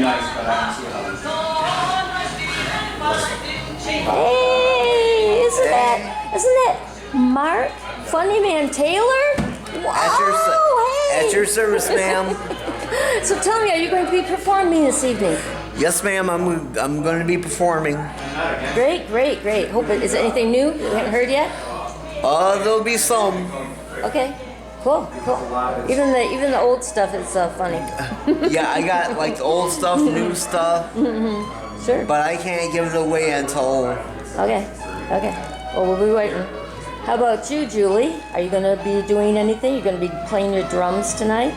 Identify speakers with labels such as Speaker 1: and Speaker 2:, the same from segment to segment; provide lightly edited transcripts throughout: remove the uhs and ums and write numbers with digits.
Speaker 1: Hey, isn't that Mark Funnyman Taylor? Wow,
Speaker 2: At your service, ma'am.
Speaker 1: So tell me, are you going to be performing this evening?
Speaker 2: Yes, ma'am. I'm going to be performing.
Speaker 1: Great. Hope it is anything new you haven't heard yet?
Speaker 2: There'll be some.
Speaker 1: Okay. Cool. Even the old stuff is funny.
Speaker 2: Yeah, I got like the old stuff, new stuff.
Speaker 1: Sure.
Speaker 2: But I can't give it away until.
Speaker 1: Okay. Well, we'll be waiting. How about you, Julie? Are you going to be doing anything? You're going to be playing your drums tonight?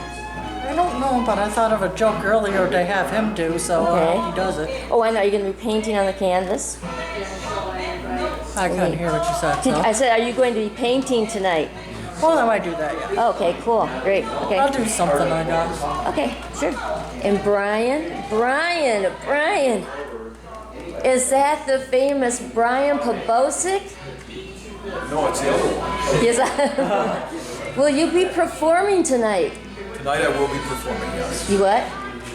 Speaker 3: I don't know, but I thought of a joke earlier to have him do, so he does it.
Speaker 1: Oh, I know. You're going to be painting on the canvas?
Speaker 3: I couldn't hear what you said. So.
Speaker 1: I said, are you going to be painting tonight?
Speaker 3: Well, I might do that, yeah.
Speaker 1: Okay, cool. Great. Okay.
Speaker 3: I'll do something, I guess.
Speaker 1: Okay, sure. And Brian. Is that the famous Brian Pobocik?
Speaker 4: No, it's the other one.
Speaker 1: Yes. Will you be performing tonight?
Speaker 4: Tonight I will be performing, yes.
Speaker 1: You what?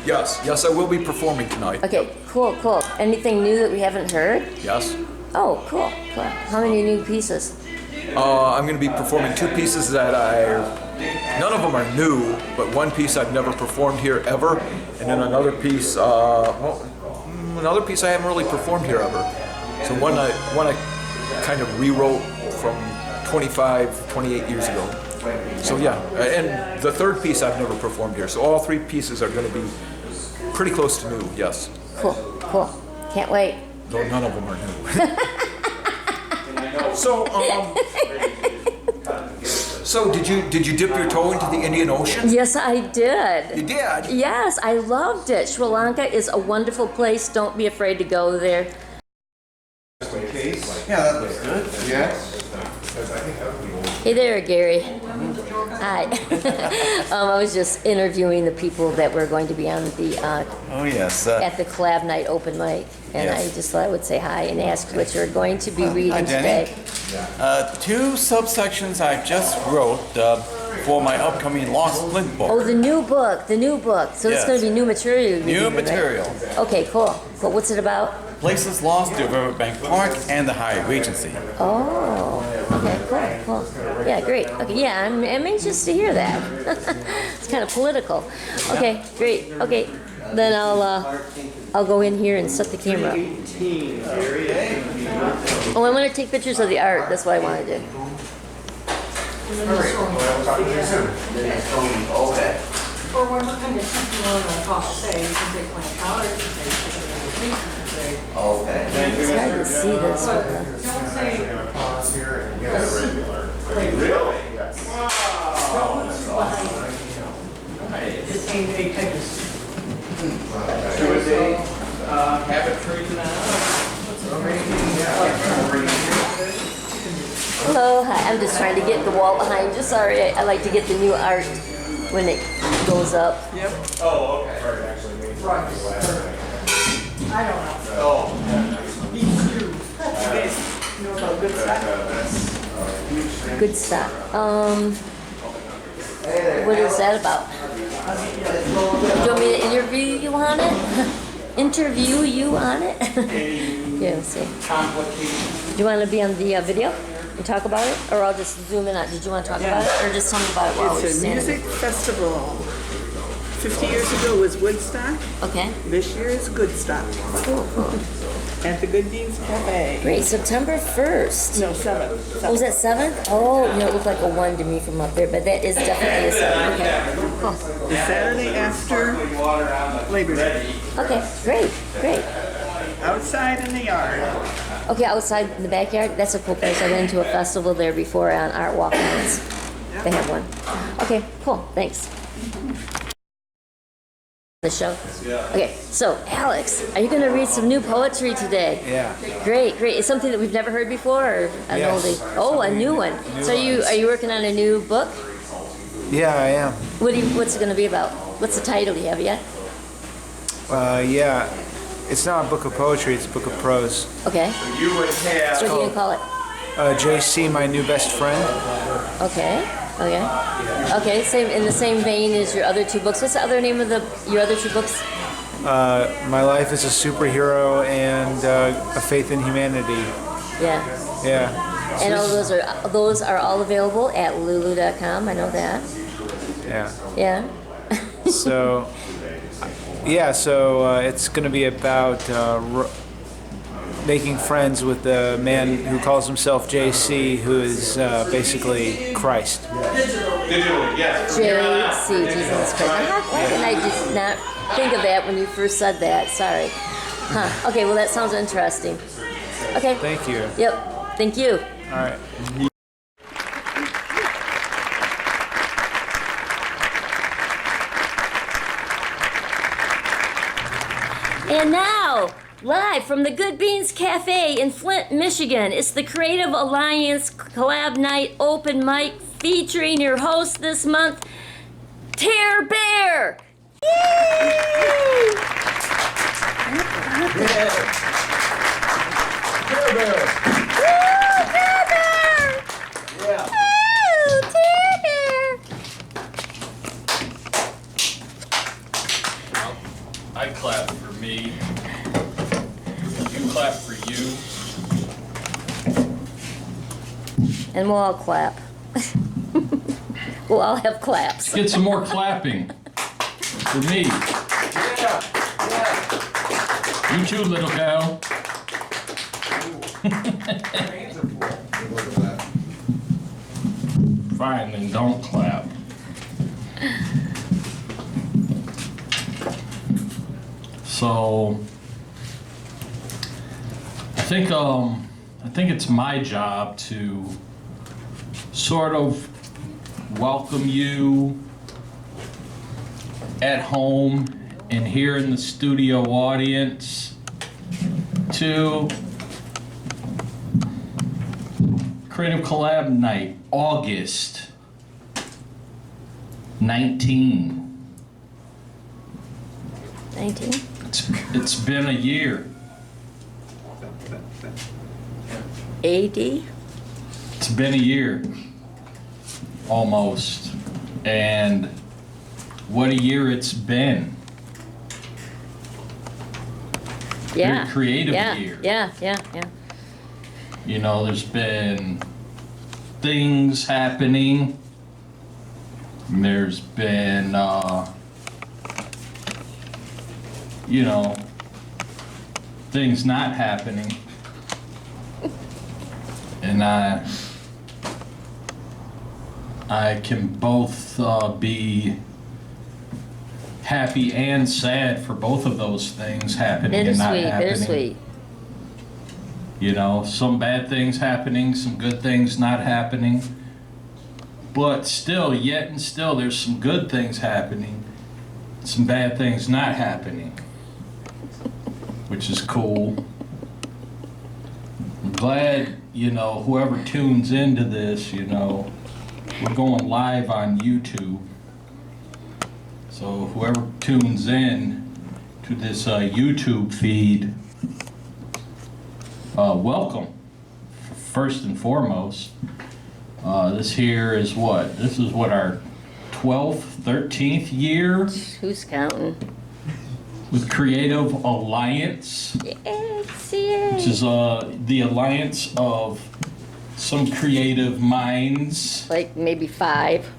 Speaker 4: Yes, I will be performing tonight.
Speaker 1: Okay, cool. Anything new that we haven't heard?
Speaker 4: Yes.
Speaker 1: Oh, cool. How many new pieces?
Speaker 4: I'm going to be performing two pieces that none of them are new, but one piece I've never performed here ever, and then another piece I haven't really performed here ever. So one I kind of rewrote from 28 years ago. So yeah, and the third piece I've never performed here. So all three pieces are going to be pretty close to new, yes.
Speaker 1: Cool. Can't wait.
Speaker 4: Though none of them are new. So did you dip your toe into the Indian Ocean?
Speaker 1: Yes, I did.
Speaker 4: You did?
Speaker 1: Yes, I loved it. Sri Lanka is a wonderful place. Don't be afraid to go there.
Speaker 5: Yeah, that looks good. Yes.
Speaker 1: Hey there, Gary. Hi. I was just interviewing the people that were going to be on the
Speaker 5: Oh yes.
Speaker 1: at the Collab Nite open mic, and
Speaker 5: Yes.
Speaker 1: I just thought I would say hi and ask what you're going to be reading
Speaker 5: Hi, Jenny.
Speaker 1: today.
Speaker 5: Two subsections I just wrote for my upcoming Lost Flint book.
Speaker 1: Oh, the new book. So
Speaker 5: Yes.
Speaker 1: it's going to be new material. you're
Speaker 5: New
Speaker 1: reading, right?
Speaker 5: material.
Speaker 1: Okay, cool. But what's it about?
Speaker 5: Places Lost, the Riverbank Park, and the High Regency.
Speaker 1: Oh, okay, cool. Yeah, great. Okay, yeah, I'm anxious to hear that. It's kind of political. Okay, great. Okay, then I'll go in here and set the camera up. Oh, I want to take pictures of the art. That's what I want to do.
Speaker 3: Or what kind of stuff you want to talk, say, you can take my colors,
Speaker 2: Okay.
Speaker 1: It's hard to see this with Hello, hi. I'm just trying to get the wall behind you. Sorry, I like to get the new art when it goes up.
Speaker 3: Yep.
Speaker 4: Oh, okay.
Speaker 3: I don't know.
Speaker 4: Oh.
Speaker 3: These two. You know about good stuff?
Speaker 1: Good stuff. What is that about? Do you want me to interview you on it? Interview you on it? Yeah, let's see. Do you want to be on the video and talk about it? Or I'll just zoom in on it. Did you want to talk about it? Or just tell me about it while we're
Speaker 6: It's a
Speaker 1: standing?
Speaker 6: music festival. 50 years ago was Woodstock.
Speaker 1: Okay.
Speaker 6: This year is Goodstock
Speaker 1: Cool.
Speaker 6: at the Good Beans Cafe.
Speaker 1: Great. September 1st.
Speaker 6: No, 7th.
Speaker 1: Oh, was that 7th? Oh, you know, it looked like a 1 to me from up there, but that is definitely a 7. Okay. Cool.
Speaker 6: The Saturday after Labor Day.
Speaker 1: Okay, great.
Speaker 6: Outside in the yard.
Speaker 1: Okay, outside in the backyard, that's a cool place. I went to a festival there before on Art Walk Nights. They have one. Okay, cool, thanks. The show? Okay, so Alex, are you going to read some new poetry today?
Speaker 5: Yeah.
Speaker 1: Great. It's something that we've never heard before, or an
Speaker 5: Yes.
Speaker 1: oldie? Oh, a new one. So are you working on a new book?
Speaker 7: Yeah, I am.
Speaker 1: What's it going to be about? What's the title? Do you have it yet?
Speaker 7: Yeah. It's not a book of poetry, it's a book of prose.
Speaker 1: Okay.
Speaker 4: You would have.
Speaker 1: What are you going to call it?
Speaker 7: JC, my new best friend.
Speaker 1: Okay. Okay, same in the same vein as your other two books. What's the other name of your other two books?
Speaker 7: My life is a superhero and a faith in humanity.
Speaker 1: Yeah.
Speaker 7: Yeah.
Speaker 1: And all those are all available at lulu.com. I know that.
Speaker 7: Yeah.
Speaker 1: Yeah.
Speaker 7: So, it's going to be about making friends with the man who calls himself JC, who is basically Christ.
Speaker 5: Digitally, yes.
Speaker 1: JC, Jesus Christ. Why didn't I just not think of that when you first said that? Sorry. Huh. Okay, well, that sounds interesting. Okay.
Speaker 7: Thank you.
Speaker 1: Yep. Thank you.
Speaker 7: All right.
Speaker 1: And now, live from the Good Beans Cafe in Flint, Michigan, it's the Creative Alliance Collab Night Open Mic featuring your host this month, Tear Bear. Yay!
Speaker 4: Tear Bear!
Speaker 1: Woo, Tear Bear!
Speaker 4: Yeah.
Speaker 1: Woo, Tear Bear!
Speaker 8: I clap for me. You clap for you.
Speaker 1: And we'll all clap. We'll all have claps.
Speaker 8: Get some more clapping for me. You too, little girl. Fine, then don't clap. So I think it's my job to sort of welcome you at home and here in the studio audience to Creative Collab Night, August 19.
Speaker 1: 19?
Speaker 8: It's been a year.
Speaker 1: AD?
Speaker 8: It's been a year, almost. And what a year it's been.
Speaker 1: Yeah.
Speaker 8: Very creative
Speaker 1: Yeah.
Speaker 8: year.
Speaker 1: Yeah.
Speaker 8: You know, there's been things happening. There's been, you know, things not happening. And I can both be happy and sad for both of those things happening and not happening.
Speaker 1: Bittersweet.
Speaker 8: You know, some bad things happening, some good things not happening. But still, yet and still, there's some good things happening, some bad things not happening, which is cool. I'm glad, you know, whoever tunes into this, you know, we're going live on YouTube. So whoever tunes in to this YouTube feed, welcome, first and foremost. This here is what? This is what, our 12th, 13th year
Speaker 1: Who's counting?
Speaker 8: with Creative Alliance, which is the alliance of some creative minds.
Speaker 1: Like maybe 5.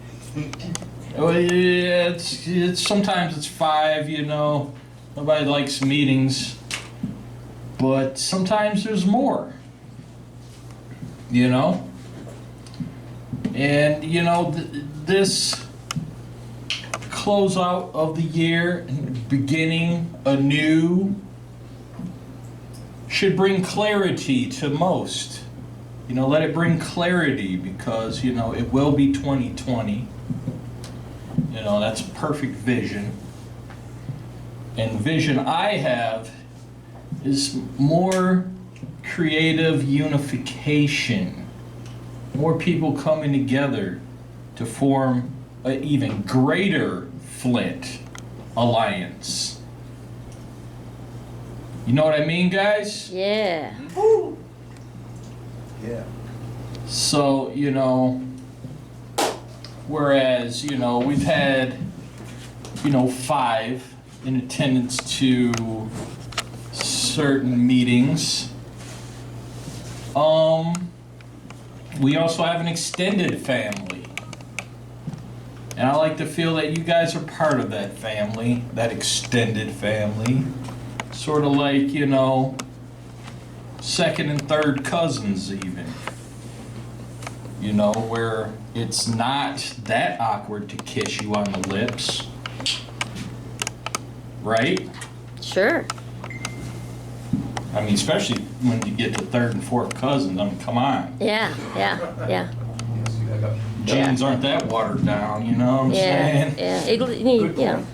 Speaker 8: Well, yeah, it's sometimes it's 5, you know. Nobody likes meetings, but sometimes there's more, you know. And you know, this closeout of the year and beginning anew should bring clarity to most. You know, let it bring clarity, because, you know, it will be 2020. You know, that's perfect vision. And vision I have is more creative unification. More people coming together to form an even greater Flint alliance. You know what I mean, guys?
Speaker 1: Yeah.
Speaker 4: Yeah.
Speaker 8: So, you know, whereas, you know, we've had, you know, 5 in attendance to certain meetings. We also have an extended family. And I like to feel that you guys are part of that family, that extended family. Sort of like, you know, second and third cousins even. You know, where it's not that awkward to kiss you on the lips. Right?
Speaker 1: Sure.
Speaker 8: I mean, especially when you get to third and fourth cousins. I mean, come on.
Speaker 1: Yeah.
Speaker 8: Genes aren't that watered down, you know what I'm saying?
Speaker 1: Yeah. It'll need, you know,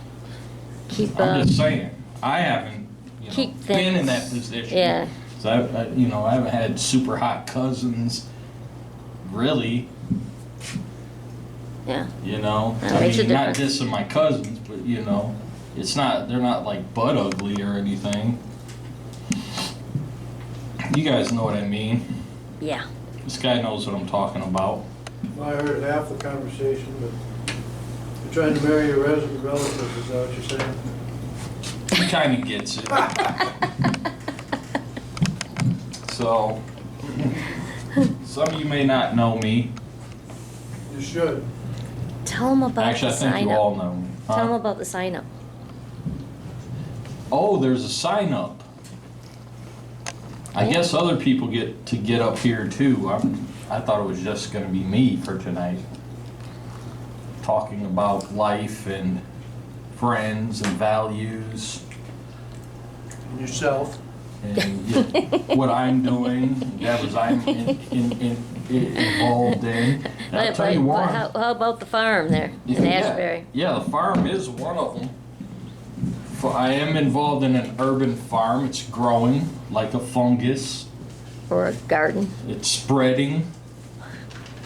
Speaker 1: keep.
Speaker 8: I'm just saying. I haven't,
Speaker 1: Keep
Speaker 8: been in
Speaker 1: things-
Speaker 8: that position.
Speaker 1: Yeah.
Speaker 8: So I haven't had super hot cousins, really.
Speaker 1: Yeah.
Speaker 8: You know,
Speaker 1: That makes a
Speaker 8: not
Speaker 1: difference.
Speaker 8: dissing my cousins, but you know, they're not like butt ugly or anything. You guys know what I mean.
Speaker 1: Yeah.
Speaker 8: This guy knows what I'm talking about.
Speaker 9: I heard half the conversation, but you're trying to marry a resident relative, is that what you're saying?
Speaker 8: He kind of gets it. So, some of you may not know me.
Speaker 9: You should.
Speaker 1: Tell them about
Speaker 8: Actually, I
Speaker 1: the
Speaker 8: think
Speaker 1: sign
Speaker 8: you
Speaker 1: up.
Speaker 8: all know me. Huh?
Speaker 1: Tell them about the sign up.
Speaker 8: Oh, there's a sign up. I guess other people get to get up here too. I thought it was just going to be me for tonight. Talking about life and friends and values
Speaker 9: And yourself.
Speaker 8: and what I'm doing, endeavors I'm involved in. And I'll tell you
Speaker 1: But
Speaker 8: what.
Speaker 1: how about the farm there in Ashbury?
Speaker 8: Yeah, the farm is one of them. I am involved in an urban farm. It's growing like a fungus.
Speaker 1: Or a garden?
Speaker 8: It's spreading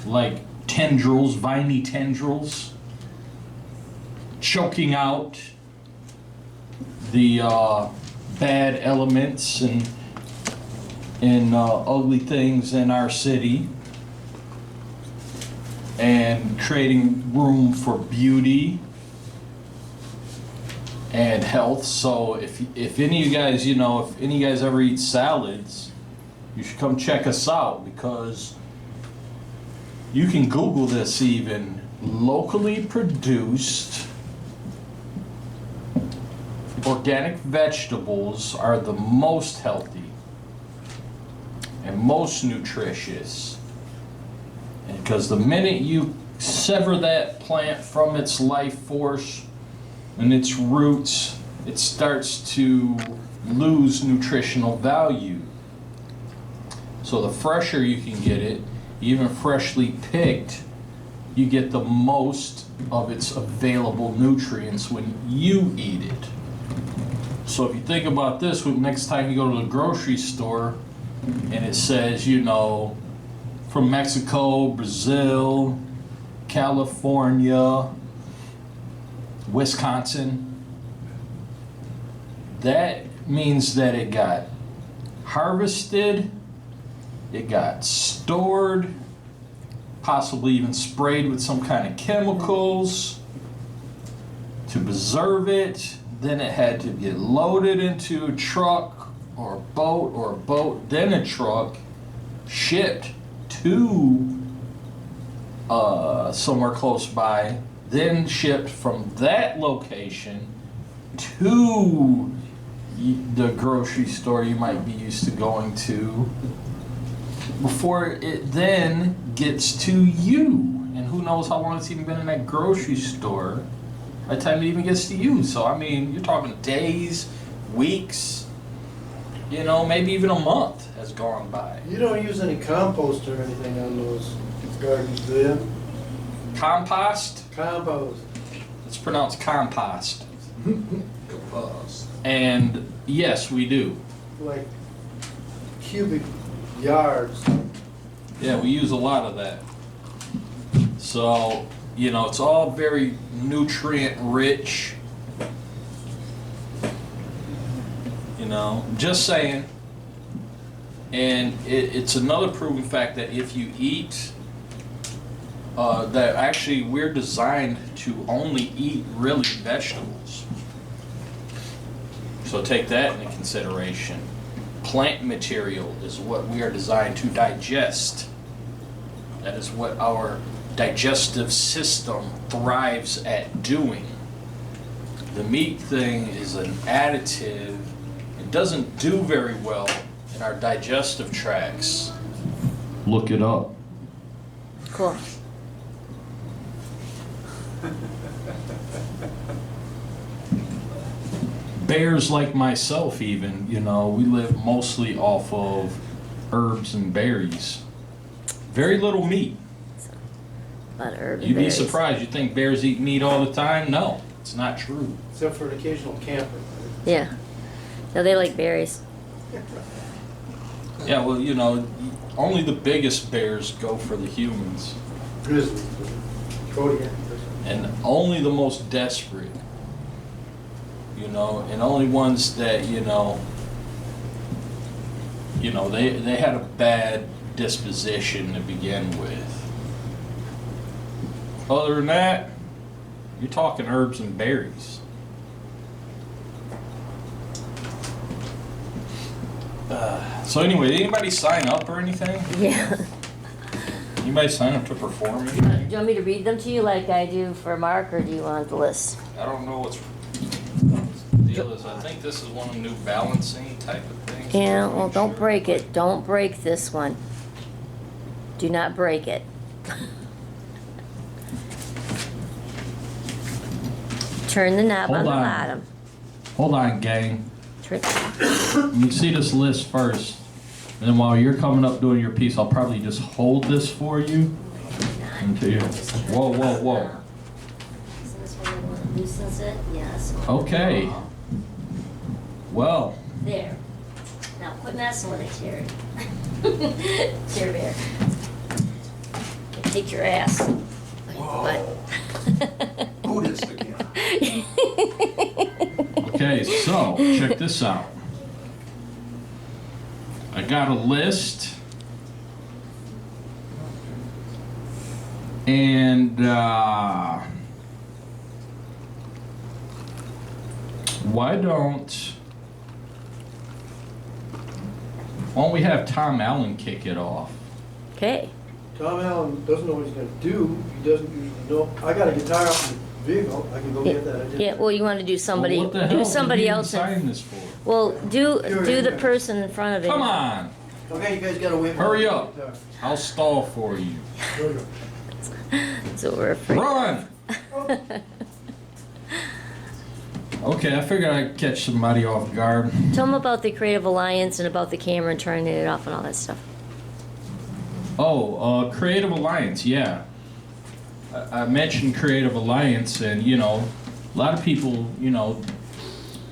Speaker 8: like tendrils, viney tendrils, choking out the bad elements and ugly things in our city, and creating room for beauty and health. So if any of you guys, if any of you guys ever eat salads, you should come check us out, because you can Google this even. Locally produced organic vegetables are the most healthy and most nutritious. And because the minute you sever that plant from its life force and its roots, it starts to lose nutritional value. So the fresher you can get it, even freshly picked, you get the most of its available nutrients when you eat it. So if you think about this, next time you go to the grocery store and it says, from Mexico, Brazil, California, Wisconsin, that means that it got harvested, it got stored, possibly even sprayed with some kind of chemicals to preserve it. Then it had to get loaded into a truck or a boat, then a truck, shipped to somewhere close by, then shipped from that location to the grocery store you might be used to going to, before it then gets to you. And who knows how long it's even been in that grocery store by the time it even gets to you. So I mean, you're talking days, weeks, maybe even a month has gone by.
Speaker 9: You don't use any compost or anything on those gardens, do you?
Speaker 8: Compost?
Speaker 9: Compost.
Speaker 8: It's pronounced compost.
Speaker 2: Compost.
Speaker 8: And yes, we do.
Speaker 9: Like cubic yards.
Speaker 8: Yeah, we use a lot of that. So, it's all very nutrient rich. Just saying. And it's another proven fact that if you eat, that actually we're designed to only eat really vegetables. So take that into consideration. Plant material is what we are designed to digest. That is what our digestive system thrives at doing. The meat thing is an additive. It doesn't do very well in our digestive tracts. Look it up.
Speaker 1: Cool.
Speaker 8: Bears like myself even, you know, we live mostly off of herbs and berries. Very little meat.
Speaker 1: A lot of herb and
Speaker 8: You'd be
Speaker 1: berries.
Speaker 8: surprised. You think bears eat meat all the time? No, it's not true.
Speaker 9: Except for an occasional camper.
Speaker 1: Yeah. No, they like berries.
Speaker 8: Yeah, well, you know, only the biggest bears go for the humans.
Speaker 9: Grizzly. Kodiak.
Speaker 8: And only the most desperate. You know, and only ones that, you know, they had a bad disposition to begin with. Other than that, you're talking herbs and berries. So anyway, did anybody sign up or anything?
Speaker 1: Yeah.
Speaker 8: Anybody sign up to perform?
Speaker 1: Do you want me to read them to you like I do for Mark, or do you want the list?
Speaker 8: I don't know what's the deal is. I think this is one of the new balancing type of things.
Speaker 1: Yeah, well, don't break it. Don't break this one. Do not break it. Turn the knob on
Speaker 8: Hold
Speaker 1: the
Speaker 8: on.
Speaker 1: bottom.
Speaker 8: Hold on, gang.
Speaker 1: Turn-
Speaker 8: You see this list first, and then while you're coming up doing your piece, I'll probably just hold this for you until you. Whoa, whoa, whoa.
Speaker 1: So this one loosens it? Yes.
Speaker 8: Okay. Well,
Speaker 1: There. Now quit messing with it, Terry. Terry Bear. Take your ass. What?
Speaker 4: Buddhist again.
Speaker 8: okay, so check this out. I got a list, and why don't we have Tom Allen kick it off?
Speaker 1: Okay.
Speaker 9: Tom Allen doesn't know what he's gonna do. He doesn't usually know. I got a guitar out in the vehicle. I can go get that. I did.
Speaker 1: Yeah, well, you want to do somebody,
Speaker 8: Well, what the hell
Speaker 1: do
Speaker 8: did
Speaker 1: somebody
Speaker 8: you
Speaker 1: else.
Speaker 8: sign this for?
Speaker 1: Well, do the person in front of it.
Speaker 8: Come on,
Speaker 9: Okay, you guys gotta wait.
Speaker 8: hurry up. I'll stall for you.
Speaker 9: There we go.
Speaker 1: That's what we're afraid.
Speaker 8: Run! Okay, I figured I'd catch somebody off guard.
Speaker 1: Tell them about the Creative Alliance and about the camera and turning it off and all that stuff.
Speaker 8: Oh, Creative Alliance, yeah. I mentioned Creative Alliance, and you know, a lot of people, you know,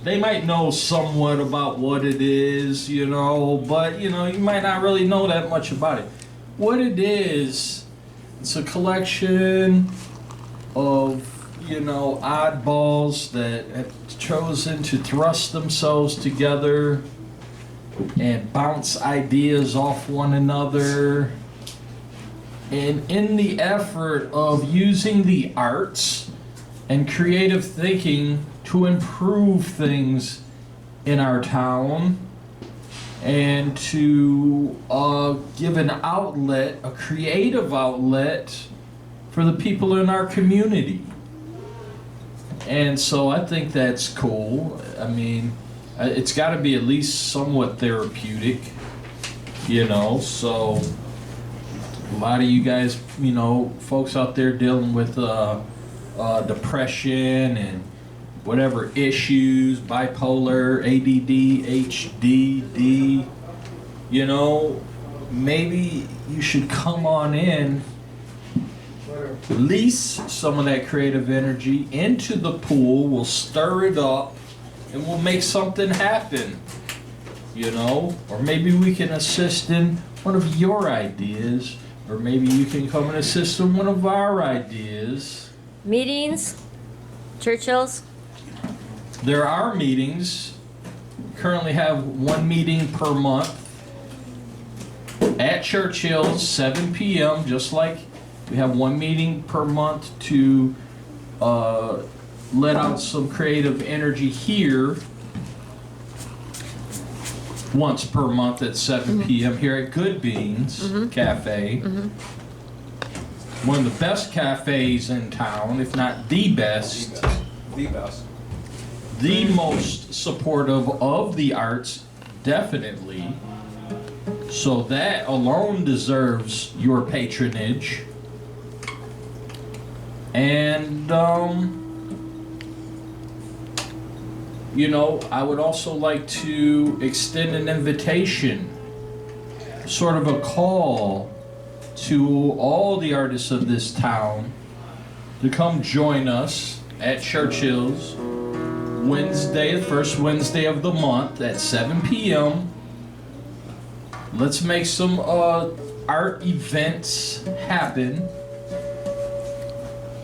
Speaker 8: they might know somewhat about what it is, you know, but you know, you might not really know that much about it. What it is, it's a collection of, you know, oddballs that have chosen to thrust themselves together and bounce ideas off one another. And in the effort of using the arts and creative thinking to improve things in our town and to give an outlet, a creative outlet for the people in our community. And so I think that's cool. I mean, it's got to be at least somewhat therapeutic, you know, so a lot of you guys, you know, folks out there dealing with depression and whatever issues, bipolar, ADD, HDD, you know, maybe you should come on in, release some of that creative energy into the pool, we'll stir it up, and we'll make something happen, you know, or maybe we can assist in one of your ideas. Or maybe you can come and assist in one of our ideas.
Speaker 1: Meetings, Churchill's.
Speaker 8: There are meetings. Currently have one meeting per month at Churchill's, 7 p.m. Just like we have one meeting per month to let out some creative energy here once per month at 7 p.m. here at Good Beans Cafe. One of the best cafes in town, if not the best.
Speaker 4: The best.
Speaker 8: The most supportive of the arts, definitely. So that alone deserves your patronage. And, you know, I would also like to extend an invitation, sort of a call to all the artists of this town to come join us at Churchill's Wednesday, the first Wednesday of the month at 7 p.m. Let's make some art events happen.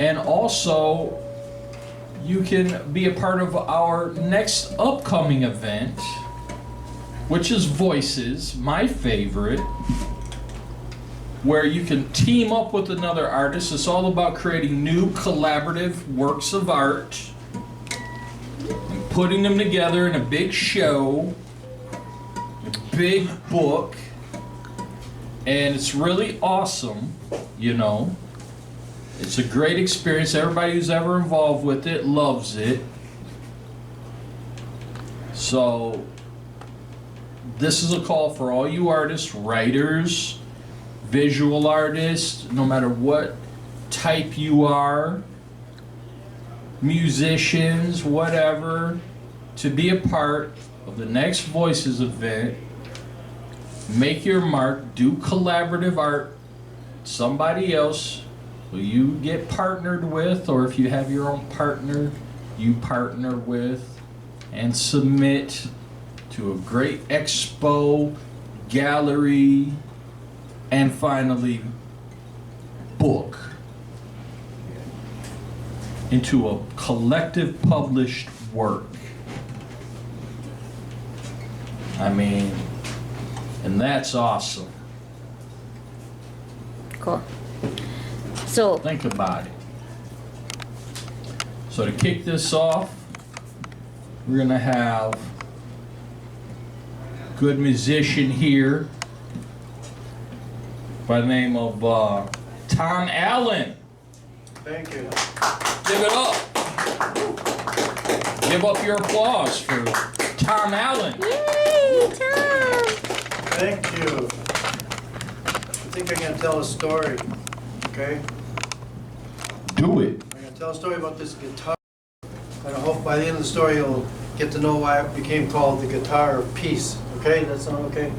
Speaker 8: And also, you can be a part of our next upcoming event, which is Voices, my favorite, where you can team up with another artist. It's all about creating new collaborative works of art and putting them together in a big show, a big book, and it's really awesome, you know. It's a great experience. Everybody who's ever involved with it loves it. So this is a call for all you artists, writers, visual artists, no matter what type you are, musicians, whatever, to be a part of the next Voices event. Make your mark, do collaborative art, somebody else who you get partnered with, or if you have your own partner, you partner with, and submit to a great expo, gallery, and finally book into a collective published work. I mean, and that's awesome.
Speaker 1: Cool. So,
Speaker 8: Think about it. So to kick this off, we're gonna have a good musician here by the name of Tom Allen.
Speaker 9: Thank you.
Speaker 8: Give it up. Give up your applause for Tom Allen.
Speaker 1: yay, Tom!
Speaker 9: Thank you. I think I can tell a story, okay?
Speaker 8: Do it.
Speaker 9: I'm gonna tell a story about this guitar, and I hope by the end of the story you'll get to know why it became called the Guitar of Peace. Okay, that sound okay?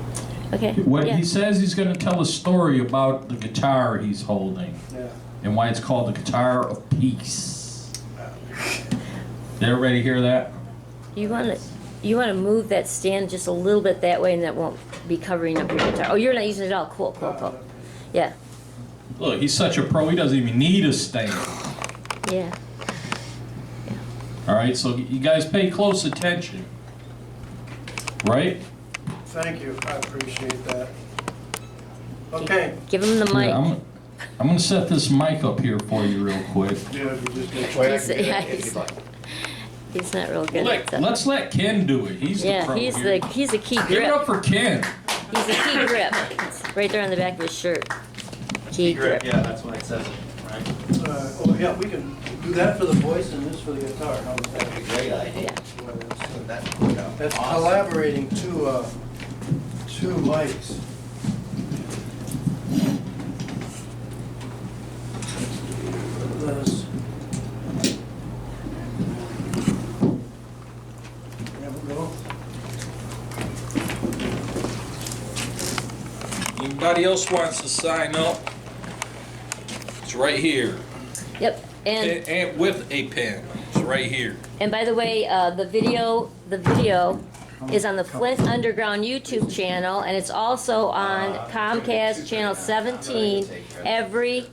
Speaker 1: Okay.
Speaker 8: What
Speaker 1: yeah.
Speaker 8: he says, he's going to tell a story about the guitar he's holding
Speaker 9: Yeah.
Speaker 8: and why it's called the Guitar of Peace. Did everybody hear that?
Speaker 1: You want to move that stand just a little bit that way, and that won't be covering up your guitar. Oh, you're not using it at all. Cool, cool, cool. Yeah,
Speaker 8: Look, he's such a pro, he doesn't even need a stand.
Speaker 1: yeah.
Speaker 8: All right, so you guys pay close attention. Right?
Speaker 9: Thank you, I appreciate that. Okay.
Speaker 1: Give him the mic.
Speaker 8: Yeah, I'm going to set this mic up here for you real quick.
Speaker 9: Yeah, you just get
Speaker 1: He's not real good.
Speaker 8: Look,
Speaker 1: at stuff.
Speaker 8: let's let Ken do it. He's the
Speaker 1: Yeah,
Speaker 8: pro
Speaker 1: he's
Speaker 8: here.
Speaker 1: a key
Speaker 8: Give it
Speaker 1: grip.
Speaker 8: up for Ken.
Speaker 1: He's a key grip. It's right there on the back of his shirt. Key grip.
Speaker 2: Yeah, that's what it says, right?
Speaker 9: oh yeah, we can do that for the voice and this for the guitar. How's that?
Speaker 2: Great idea.
Speaker 9: That's collaborating two mics. This. There we go.
Speaker 8: Anybody else wants to sign up? It's right here.
Speaker 1: Yep.
Speaker 8: And with a pen. It's right here.
Speaker 1: And by the way, the video is on the Flint Underground YouTube channel, and it's also on Comcast Channel 17 every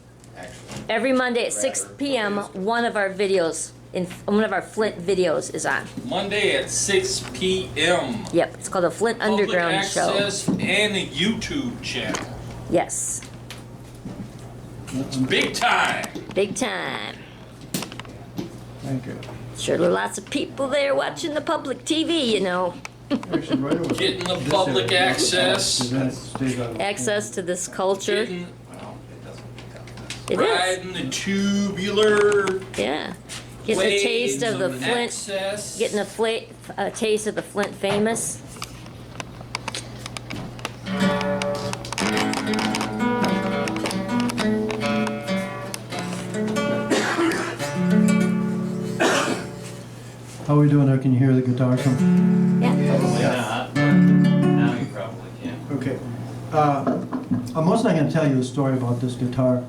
Speaker 1: Monday at 6 p.m. One of our Flint videos is on.
Speaker 8: Monday at 6 p.m.
Speaker 1: Yep, it's called the Flint Underground
Speaker 8: Public
Speaker 1: Show.
Speaker 8: access and a YouTube channel.
Speaker 1: Yes,
Speaker 8: It's big time.
Speaker 1: big time.
Speaker 7: Thank you.
Speaker 1: Sure, there are lots of people there watching the public TV, you know.
Speaker 9: Actually, right over
Speaker 8: Getting the
Speaker 9: this
Speaker 8: public
Speaker 9: area.
Speaker 8: access.
Speaker 9: Then it stays out of-
Speaker 1: Access to this culture.
Speaker 8: Getting,
Speaker 1: It is.
Speaker 8: riding the tubular.
Speaker 1: Yeah. Getting a taste of the
Speaker 8: waves
Speaker 1: Flint.
Speaker 8: access.
Speaker 1: Getting a taste of the Flint famous.
Speaker 9: How are we doing there? Can you hear the guitar?
Speaker 1: Yeah.
Speaker 10: Now you probably can.
Speaker 9: Okay. I'm mostly going to tell you a story about this guitar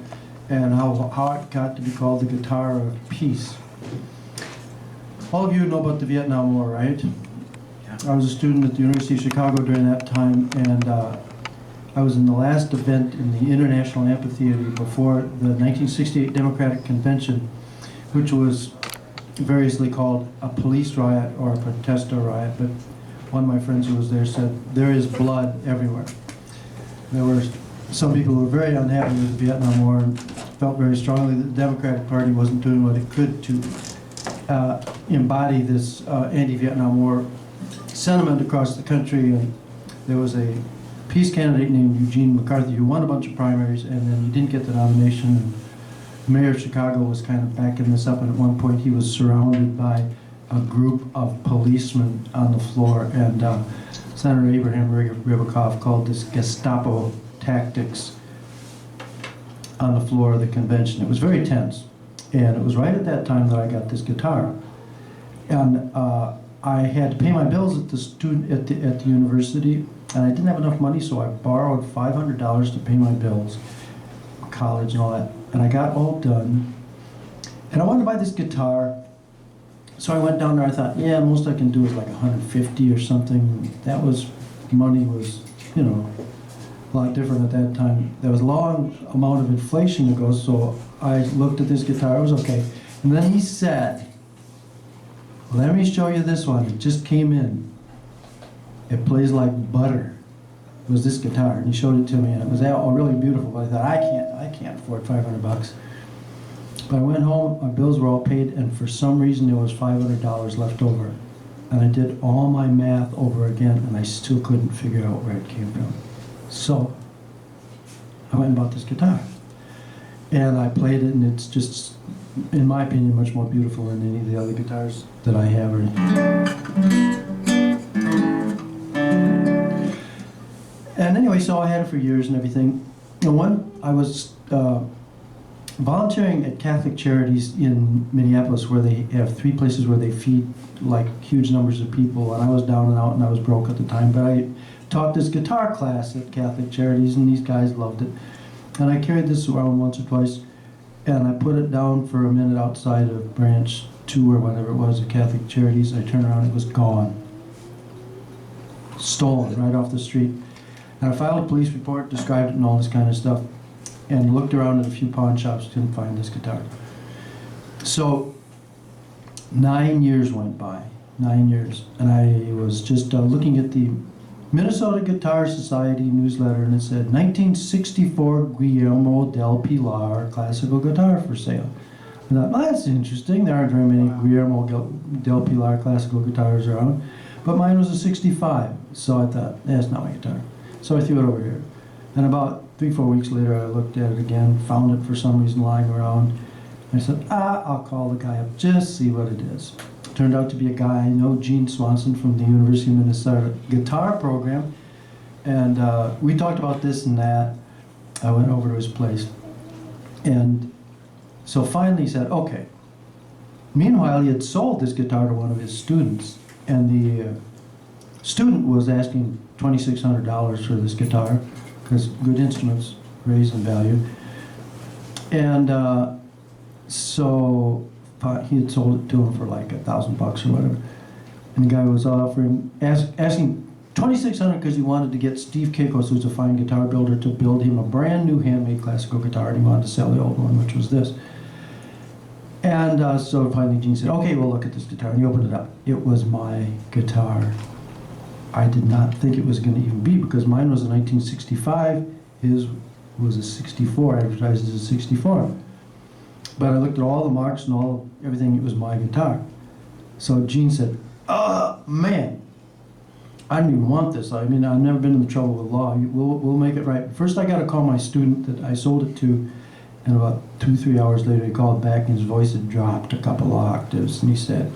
Speaker 9: and how it got to be called the guitar of peace. All of you know about the Vietnam War, right? I was a student at the University of Chicago during that time, and I was in the last event in the International Amphitheater before the 1968 Democratic Convention, which was variously called a police riot or a protester riot, but one of my friends who was there said, there is blood everywhere. There were some people who were very unhappy with the Vietnam War and felt very strongly that the Democratic Party wasn't doing what it could to embody this anti-Vietnam War sentiment across the country. And there was a peace candidate named Eugene McCarthy who won a bunch of primaries, and then he didn't get the nomination. And the mayor of Chicago was kind of backing this up, and at one point he was surrounded by a group of policemen on the floor, and Senator Abraham Ribicoff called this Gestapo tactics on the floor of the convention. It was very tense, and it was right at that time that I got this guitar. And I had to pay my bills at the university, and I didn't have enough money, so I borrowed $500 to pay my bills, college and all that. And I got all done, and I wanted to buy this guitar, so I went down there. I thought, yeah, most I can do is like $150 or something. That was, money was, you know, a lot different at that time. There was a long amount of inflation ago, so I looked at this guitar. It was okay. And then he said, let me show you this one. It just came in. It plays like butter. It was this guitar, and he showed it to me, and it was all really beautiful. But I thought, I can't afford $500. But I went home, my bills were all paid, and for some reason there was $500 left over. And I did all my math over again, and I still couldn't figure out where it came from. So I went and bought this guitar, and I played it, and it's just, in my opinion, much more beautiful than any of the other guitars that I have. And anyway, so I had it for years and everything. And I was volunteering at Catholic Charities in Minneapolis, where they have 3 places where they feed like huge numbers of people. And I was down and out, and I was broke at the time, but I taught this guitar class at Catholic Charities, and these guys loved it. And I carried this around once or twice, and I put it down for a minute outside of branch 2 or whatever it was at Catholic Charities. I turned around, it was gone. Stolen right off the street. And I filed a police report, described it and all this kind of stuff, and looked around at a few pawn shops, didn't find this guitar. So 9 years went by, 9 years, and I was just looking at the Minnesota Guitar Society newsletter, and it said 1964 Guillermo del Pilar classical guitar for sale. I thought, oh, that's interesting. There aren't very many Guillermo del Pilar classical guitars around, but mine was a 65, so I thought, that's not my guitar. So I threw it over here. And about 3-4 weeks later, I looked at it again, found it for some reason lying around. I said, I'll call the guy up, just see what it is. Turned out to be a guy I know, Gene Swanson from the University of Minnesota guitar program. And we talked about this and that. I went over to his place. And so finally he said, okay. Meanwhile, he had sold this guitar to one of his students. And the student was asking $2,600 for this guitar, because good instruments raise in value. And so he had sold it to him for like $1,000 or whatever. And the guy was asking $2,600 because he wanted to get Steve Kikos, who's a fine guitar builder, to build him a brand new handmade classical guitar, and he wanted to sell the old one, which was this. And so finally Gene said, okay, well, look at this guitar. And he opened it up. It was my guitar. I did not think it was going to even be, because mine was a 1965, his was a 64, advertised as a 64. But I looked at all the marks and everything, it was my guitar. So Gene said, man, I didn't even want this. I mean, I've never been in trouble with law. We'll make it right. First, I got to call my student that I sold it to, and about 2-3 hours later, he called back, and his voice had dropped a couple of octaves, and he said,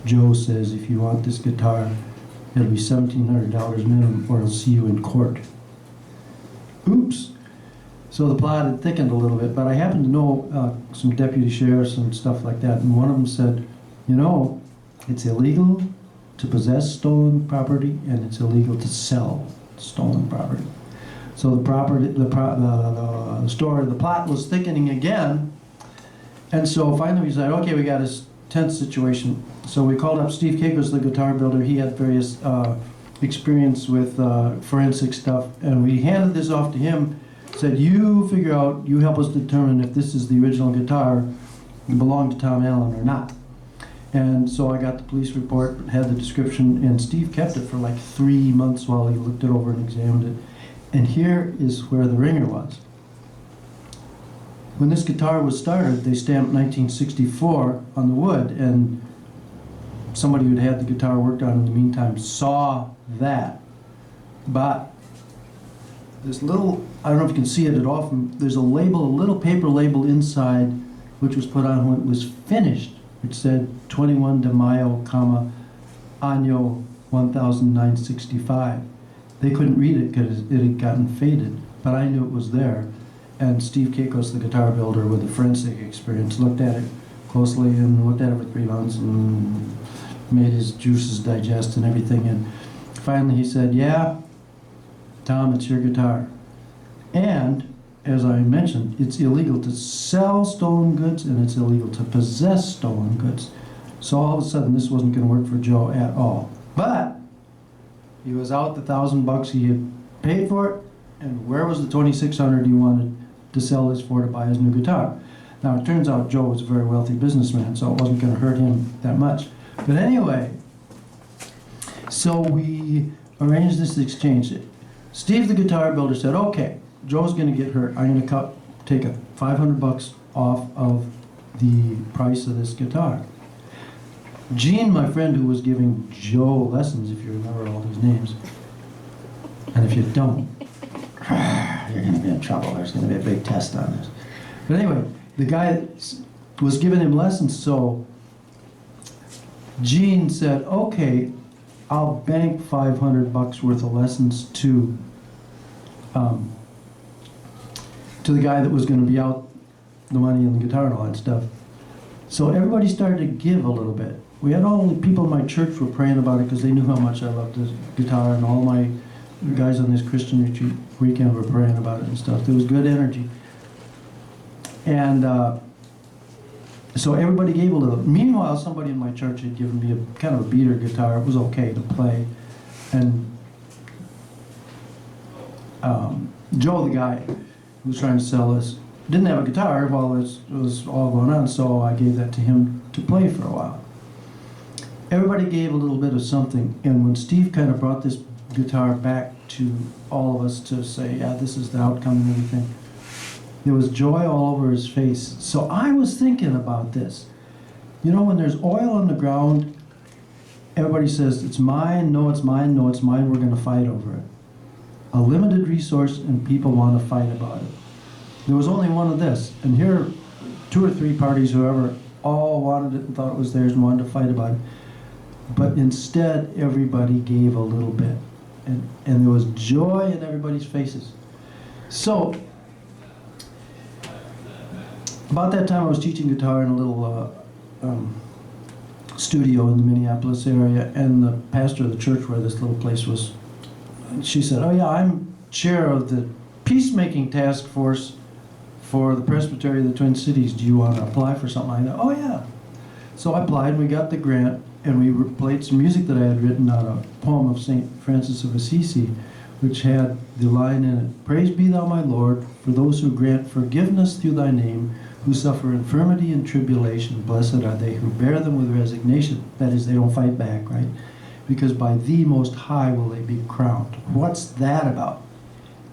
Speaker 9: "Joe says if you want this guitar, it'll be $1,700 minimum, or he'll see you in court." Oops. So the plot had thickened a little bit, but I happened to know some deputy sheriffs and stuff like that, and one of them said, "You know, it's illegal to possess stolen property, and it's illegal to sell stolen property." So the plot was thickening again, and so finally we decided, okay, we got this tense situation. So we called up Steve Kagos, the guitar builder. He had various experience with forensic stuff, and we handed this off to him. Said, "You figure out, you help us determine if this is the original guitar that belonged to Tom Allen or not." And so I got the police report, had the description, and Steve kept it for like 3 months while he looked it over and examined it. And here is where the ringer was. When this guitar was started, they stamped 1964 on the wood, and somebody who'd had the guitar worked on in the meantime saw that. But this little, I don't know if you can see it at all, there's a label, a little paper label inside, which was put on when it was finished. It said 21 de Mayo, Año 1965. They couldn't read it because it had gotten faded, but I knew it was there. And Steve Kagos, the guitar builder with the forensic experience, looked at it closely and looked at it for 3 months and made his juices digest and everything. And finally he said, "Yeah, Tom, it's your guitar." And, as I mentioned, it's illegal to sell stolen goods, and it's illegal to possess stolen goods. So all of a sudden, this wasn't going to work for Joe at all. But he was out the $1,000 he had paid for it, and where was the $2,600 he wanted to sell this for to buy his new guitar? Now, it turns out Joe was a very wealthy businessman, so it wasn't going to hurt him that much. But anyway, so we arranged this exchange. Steve, the guitar builder, said, "Okay, Joe's going to get hurt. I'm going to take $500 off of the price of this guitar." Gene, my friend, who was giving Joe lessons, if you remember all these names, and if you don't, you're going to be in trouble. There's going to be a big test on this. But anyway, the guy was giving him lessons, so Gene said, "Okay, I'll bank $500 worth of lessons to the guy that was going to be out the money and the guitar and all that stuff." So everybody started to give a little bit. We had all the people in my church were praying about it because they knew how much I loved this guitar, and all my guys on this Christian retreat weekend were praying about it and stuff. There was good energy. And so everybody gave a little. Meanwhile, somebody in my church had given me a kind of a beater guitar. It was okay to play. And Joe, the guy who was trying to sell us, didn't have a guitar while it was all going on, so I gave that to him to play for a while. Everybody gave a little bit of something, and when Steve kind of brought this guitar back to all of us to say, "Yeah, this is the outcome and everything," there was joy all over his face. So I was thinking about this. You know, when there's oil on the ground, everybody says, "It's mine, no, it's mine, no, it's mine, we're going to fight over it." A limited resource, and people want to fight about it. There was only one of this, and here 2 or 3 parties, whoever, all wanted it and thought it was theirs and wanted to fight about it. But instead, everybody gave a little bit, and there was joy in everybody's faces. So, about that time I was teaching guitar in a little studio in the Minneapolis area, and the pastor of the church where this little place was, she said, "Oh yeah, I'm chair of the peacemaking task force for the Presbytery of the Twin Cities. Do you want to apply for something like that?" "Oh yeah." So I applied, we got the grant, and we played some music that I had written on a poem of St. Francis of Assisi, which had the line in it, "Praise be thou my Lord, for those who grant forgiveness through thy name, who suffer infirmity and tribulation. Blessed are they who bear them with resignation." That is, they don't fight back, right? "Because by thee most high will they be crowned." What's that about?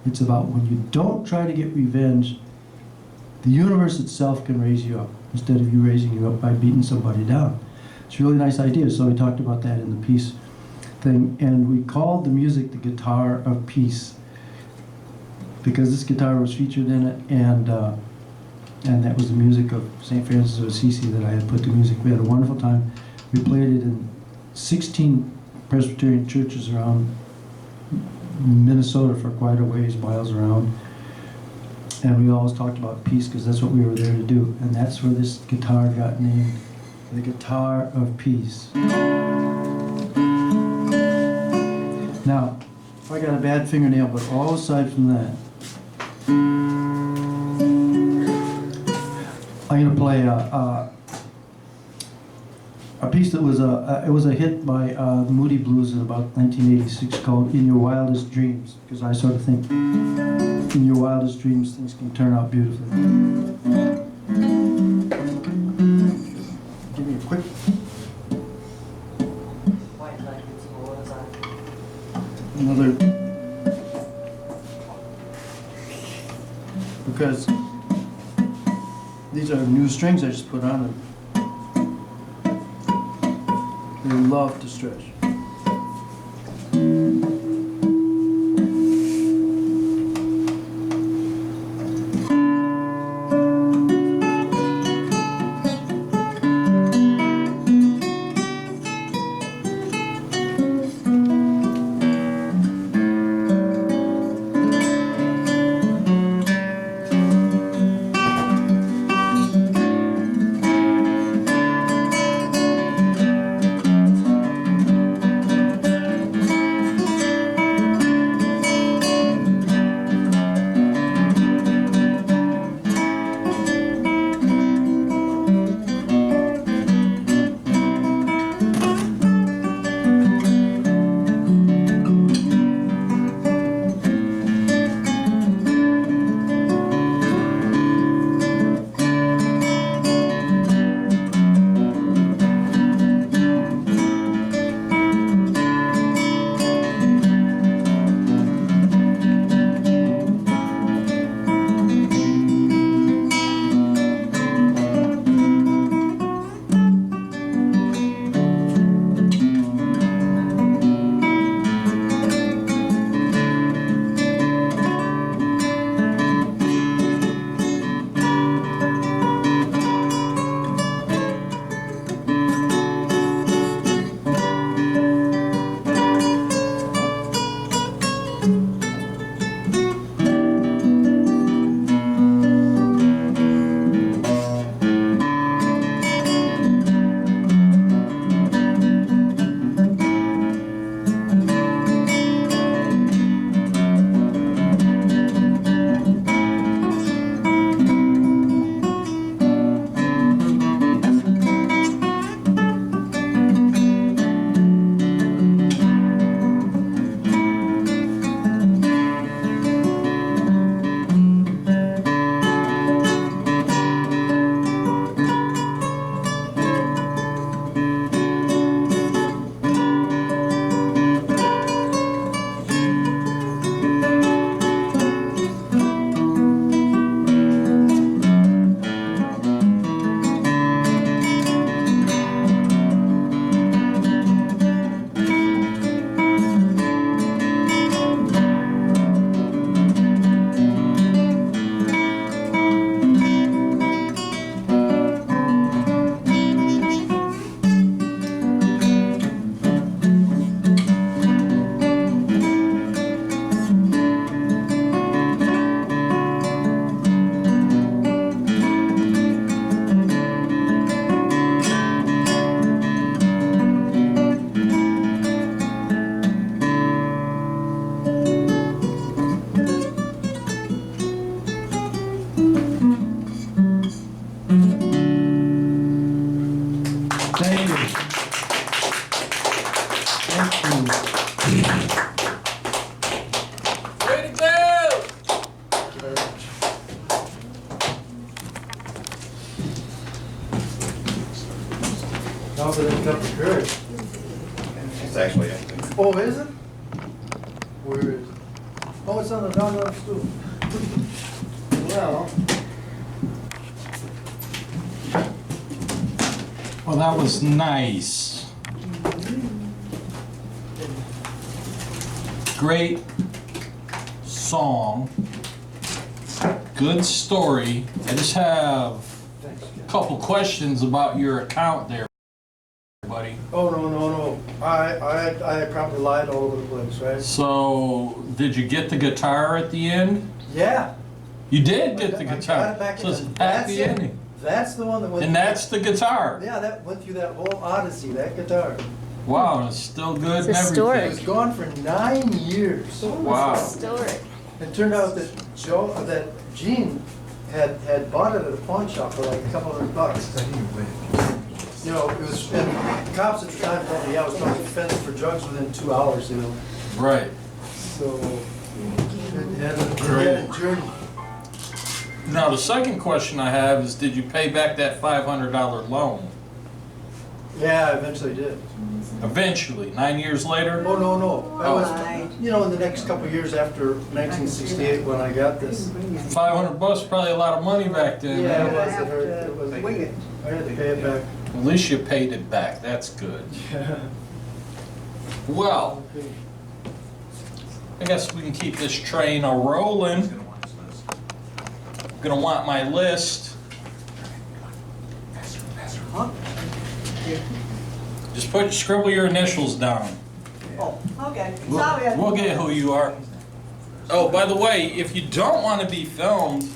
Speaker 9: It's about when you don't try to get revenge, the universe itself can raise you up instead of you raising you up by beating somebody down. It's a really nice idea, so we talked about that in the piece. thing, and we called the music the Guitar of Peace because this guitar was featured in it, and that was the music of St. Francis of Assisi that I had put to music. We had a wonderful time. We played it in 16 Presbyterian churches around Minnesota for quite a ways, miles around. And we always talked about peace because that's what we were there to do. And that's where this guitar got named the Guitar of Peace. Now, I got a bad fingernail, but all aside from that, I'm going to play a piece that was it was a hit by the Moody Blues in about 1986 called "In Your Wildest Dreams," because I sort of think in your wildest dreams things can turn out beautifully. Give me a quick. Another, because these are new strings I just put on them. They love to stretch. Now that it's got the courage.
Speaker 4: It's actually empty.
Speaker 9: Oh, is it? Where is it? Oh, it's on the down on the stool. Well.
Speaker 8: Well, that was nice. great song, good story. I just have a couple questions about your account there, buddy.
Speaker 9: Oh, no. I probably lied all over the place, right?
Speaker 8: So, did you get the guitar at the end?
Speaker 9: Yeah.
Speaker 8: You did get the
Speaker 9: I
Speaker 8: guitar.
Speaker 9: got it back
Speaker 8: So it's
Speaker 9: in
Speaker 8: a
Speaker 9: the-
Speaker 8: happy
Speaker 9: that's it.
Speaker 8: ending.
Speaker 9: That's the one that went.
Speaker 8: And that's the guitar.
Speaker 9: Yeah, that went through that whole odyssey, that guitar.
Speaker 8: Wow, and it's still good
Speaker 1: It's
Speaker 8: and
Speaker 1: historic.
Speaker 9: It was
Speaker 8: everything.
Speaker 9: gone for 9 years.
Speaker 8: Wow.
Speaker 1: Historic.
Speaker 9: It turned out that Gene had bought it at a pawn shop for like a couple $100. You know, it was, and cops at the time told me, yeah, I was trying to fence for drugs within 2 hours, you know.
Speaker 8: Right.
Speaker 9: So, it had a journey.
Speaker 8: Now, the second question I have is, did you pay back that $500 loan?
Speaker 9: Yeah, I eventually did.
Speaker 8: Eventually, 9 years later?
Speaker 9: Oh, no. I was, you know, in the next couple of years after 1968 when I got this.
Speaker 8: $500 probably a lot of money back then.
Speaker 9: Yeah,
Speaker 8: man.
Speaker 9: it was. I had to pay it back.
Speaker 8: At least you paid it back. That's good. Well, I guess we can keep this train a rolling. I'm gonna want my list. Just scribble your initials down.
Speaker 6: Oh, okay.
Speaker 8: We'll get who you are. Oh, by the way, if you don't want to be filmed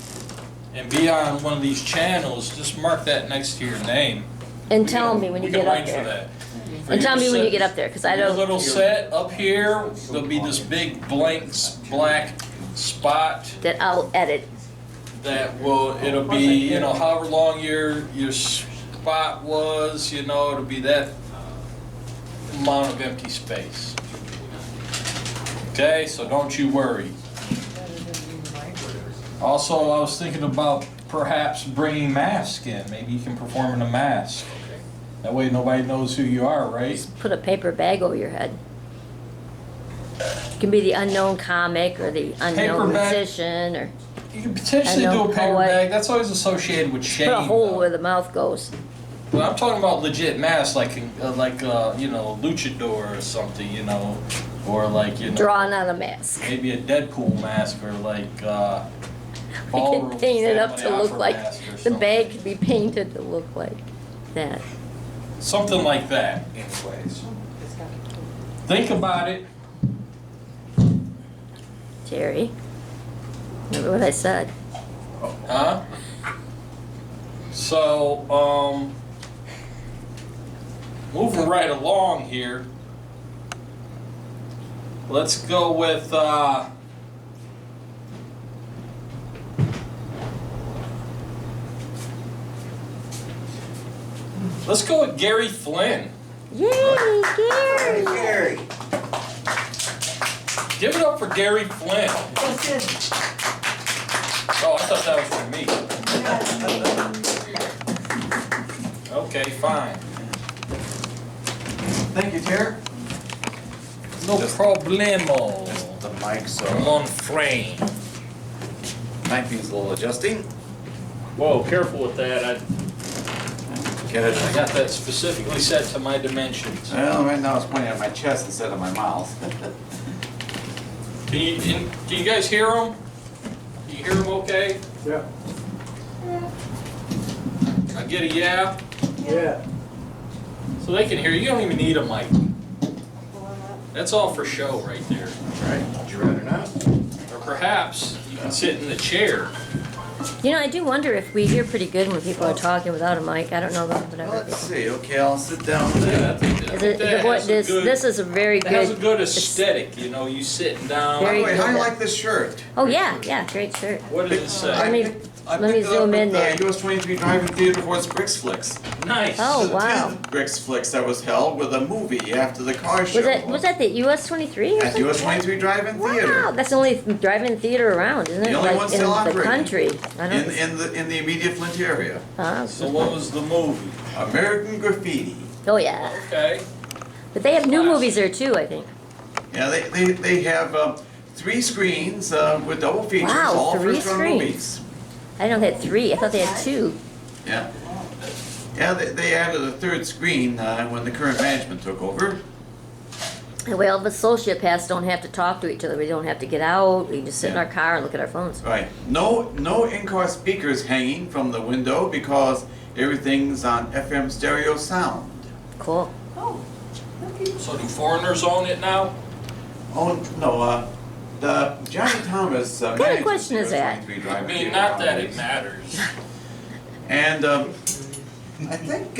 Speaker 8: and be on one of these channels, just mark that next to your name.
Speaker 1: And tell me when you
Speaker 8: We can
Speaker 1: get up
Speaker 8: arrange for
Speaker 1: there.
Speaker 8: that. For
Speaker 1: And tell
Speaker 8: your
Speaker 1: me when you
Speaker 8: set-
Speaker 1: get up there, because I
Speaker 8: your
Speaker 1: don't.
Speaker 8: little set up here, there'll be this big blank black spot
Speaker 1: That I'll edit.
Speaker 8: that it'll be, you know, however long your spot was, you know, it'll be that amount of empty space. Okay, so don't you worry. Also, I was thinking about perhaps bringing masks in. Maybe you can perform in a mask. That way nobody knows who you are, right?
Speaker 1: Put a paper bag over your head. You can be the unknown comic or the unknown
Speaker 8: Paper bag?
Speaker 1: musician, or
Speaker 8: You can potentially do
Speaker 1: Unknown
Speaker 8: a paper
Speaker 1: poet.
Speaker 8: bag. That's always associated with shame.
Speaker 1: put a hole
Speaker 8: though.
Speaker 1: where the mouth goes.
Speaker 8: But I'm talking about legit masks, like you know, luchador or something, you know, or like, you know,
Speaker 1: Drawing on a mask.
Speaker 8: maybe a Deadpool mask or like
Speaker 1: We
Speaker 8: ballroom
Speaker 1: can paint it up to
Speaker 8: Family
Speaker 1: look
Speaker 8: Opera
Speaker 1: like,
Speaker 8: mask or
Speaker 1: the
Speaker 8: something.
Speaker 1: bag can be painted to look like that.
Speaker 8: Something like that, anyways. Think about it.
Speaker 1: Jerry, remember what I said?
Speaker 8: Huh? So, moving right along here. Let's go with, let's go with Gary Flynn.
Speaker 1: Yay, Gary!
Speaker 2: Gary.
Speaker 8: Give it up for Gary Flynn. Oh, I thought that was for me. Okay, fine.
Speaker 5: Thank you, Chair.
Speaker 8: No problemo.
Speaker 5: The mic, so
Speaker 8: On frame.
Speaker 5: mic needs a little adjusting.
Speaker 8: Whoa, careful with that. I
Speaker 5: Get it?
Speaker 8: got that specifically set to my dimensions.
Speaker 5: Well, right now it's pointing at my chest instead of my mouth.
Speaker 8: Can you guys hear him? Can you hear him okay?
Speaker 9: Yeah.
Speaker 8: I get a yeah?
Speaker 9: Yeah.
Speaker 8: So they can hear you. You don't even need a mic. That's all for show right there.
Speaker 5: Right, would you rather not?
Speaker 8: Or perhaps you can sit in the chair.
Speaker 1: You know, I do wonder if we hear pretty good when people are talking without a mic. I don't know about
Speaker 5: Let's
Speaker 1: whatever.
Speaker 5: see, okay, I'll sit down
Speaker 8: Yeah, I
Speaker 5: there.
Speaker 8: think
Speaker 1: Is it,
Speaker 8: that
Speaker 1: what,
Speaker 8: has a
Speaker 1: this,
Speaker 8: good-
Speaker 1: this is a very
Speaker 8: It has a
Speaker 1: good.
Speaker 8: good aesthetic, you know, you sitting down.
Speaker 1: Very
Speaker 5: Wait,
Speaker 1: good.
Speaker 5: how do you like this shirt?
Speaker 1: Oh, yeah, great shirt.
Speaker 8: What does it say?
Speaker 1: Let me-
Speaker 5: I
Speaker 1: let me
Speaker 5: picked it up
Speaker 1: zoom
Speaker 5: at
Speaker 1: in
Speaker 5: the
Speaker 1: there.
Speaker 5: US 23 Drive-In Theater for its Bricks Flicks.
Speaker 8: Nice.
Speaker 1: Oh,
Speaker 5: The
Speaker 1: wow.
Speaker 5: 10th Bricks Flicks that was held with a movie after the car show.
Speaker 1: Was that the US 23 or
Speaker 5: At
Speaker 1: something?
Speaker 5: US 23 Drive-In
Speaker 1: Wow,
Speaker 5: Theater.
Speaker 1: that's the only drive-in theater around, isn't it?
Speaker 5: The only one
Speaker 1: Like
Speaker 5: still
Speaker 1: in the
Speaker 5: operating.
Speaker 1: country. I don't.
Speaker 5: In the immediate Flint area.
Speaker 8: So what was the movie?
Speaker 5: American Graffiti.
Speaker 1: Oh yeah,
Speaker 8: Okay.
Speaker 1: but they have new
Speaker 8: Classic.
Speaker 1: movies there too, I think.
Speaker 5: Yeah, they have 3 screens with double features,
Speaker 1: Wow,
Speaker 5: all
Speaker 1: 3
Speaker 5: first-run
Speaker 1: screens.
Speaker 5: movies.
Speaker 1: I know they had 3. I thought they had 2.
Speaker 5: Yeah. Yeah, they added a 3rd screen when the current management took over.
Speaker 1: And we all of us sociopaths don't have to talk to each other. We don't have to get out. We can just sit in our car and look at our phones.
Speaker 5: Right. No in-car speakers hanging from the window because everything's on FM stereo sound.
Speaker 1: Cool.
Speaker 8: So do foreigners own it now?
Speaker 5: Oh, no, the Johnny Thomas.
Speaker 1: What kind of question is that?
Speaker 8: I mean, not that it matters.
Speaker 5: And I think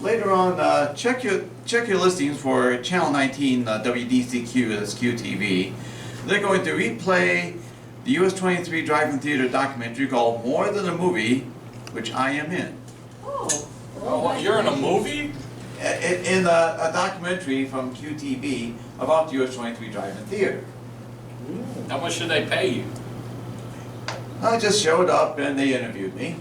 Speaker 5: later on, check your listings for Channel 19 WDCQ, that's QTV. They're going to replay the US 23 Drive-In Theater documentary called More Than a Movie, which I am in.
Speaker 8: Oh, you're in a movie?
Speaker 5: In a documentary from QTV about the US 23 Drive-In Theater.
Speaker 8: How much did they pay you?
Speaker 5: I just showed up and they interviewed me.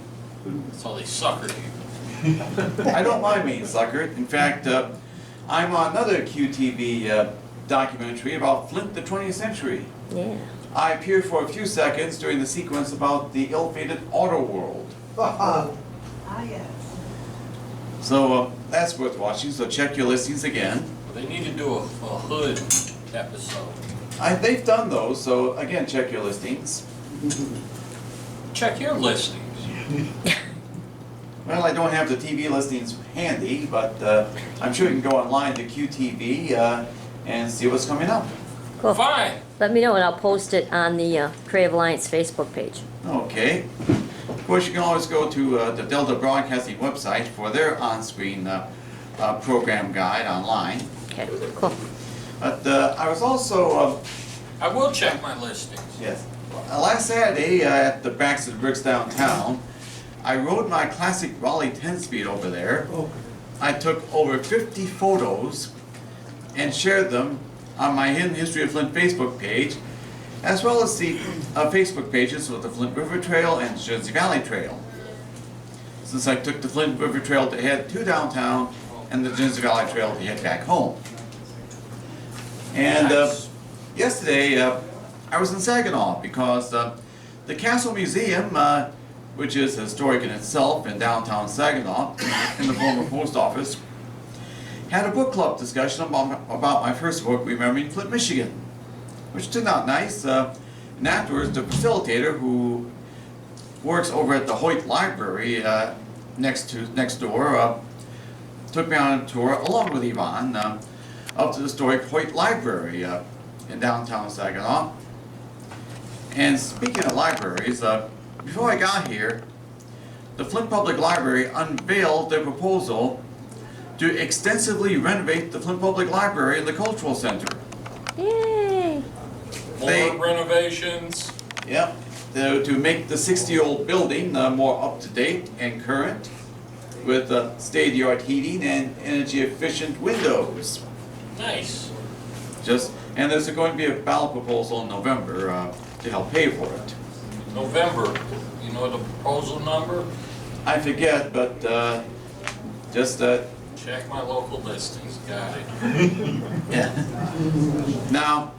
Speaker 8: So they suckered you.
Speaker 5: I don't mind being suckered. In fact, I'm on another QTV documentary about Flint, the 20th century.
Speaker 1: Yeah.
Speaker 5: I appeared for a few seconds during the sequence about the ill-fated auto world.
Speaker 6: Yes.
Speaker 5: So that's worth watching, so check your listings again.
Speaker 8: They need to do a hood episode.
Speaker 5: They've done those, so again, check your listings.
Speaker 8: Check your listings.
Speaker 5: Well, I don't have the TV listings handy, but I'm sure you can go online to QTV and see what's coming up.
Speaker 1: Cool.
Speaker 8: Fine.
Speaker 1: Let me know and I'll post it on the Creative Alliance Facebook page.
Speaker 5: Okay. Of course, you can always go to the Delta Broadcasting website for their on-screen program guide online.
Speaker 1: Okay, cool.
Speaker 5: But I was also...
Speaker 8: I will check my listings.
Speaker 5: Yes. Last Saturday at the Baxter Bricks downtown, I rode my classic Raleigh 10-speed over there. I took over 50 photos and shared them on my Hidden History of Flint Facebook page, as well as the Facebook pages of the Flint River Trail and Jersey Valley Trail. Since I took the Flint River Trail to head to downtown and the Jersey Valley Trail to head back home. And yesterday I was in Saginaw because the Castle Museum, which is historic in itself in downtown Saginaw, in the former post office, had a book club discussion about my first book, Remembering Flint, Michigan, which turned out nice. And afterwards, the facilitator, who works over at the Hoyt Library next door, took me on a tour, along with Yvonne, up to the historic Hoyt Library in downtown Saginaw. And speaking of libraries, before I got here, the Flint Public Library unveiled their proposal to extensively renovate the Flint Public Library and the Cultural Center.
Speaker 1: Yay!
Speaker 8: More renovations.
Speaker 5: Yep, to make the 60-year-old building more up-to-date and current, with state-of-the-art heating and energy-efficient windows.
Speaker 8: Nice.
Speaker 5: And there's going to be a ballot proposal in November to help pay for it.
Speaker 8: November. You know the proposal number?
Speaker 5: I forget, but
Speaker 8: Check my local listings. Got it.
Speaker 5: yeah. Now,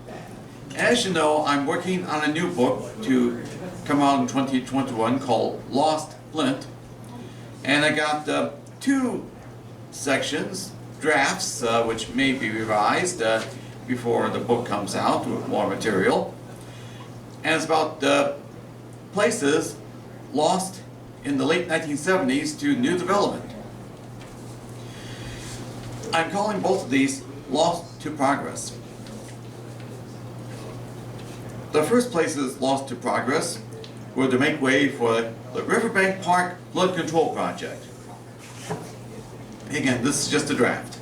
Speaker 5: as you know, I'm working on a new book to come out in 2021 called Lost Flint. And I got 2 sections, drafts, which may be revised before the book comes out with more material. And it's about places lost in the late 1970s to new development. I'm calling both of these Lost to Progress. The first places lost to progress were to make way for the Riverbank Park Flood Control Project. Again, this is just a draft.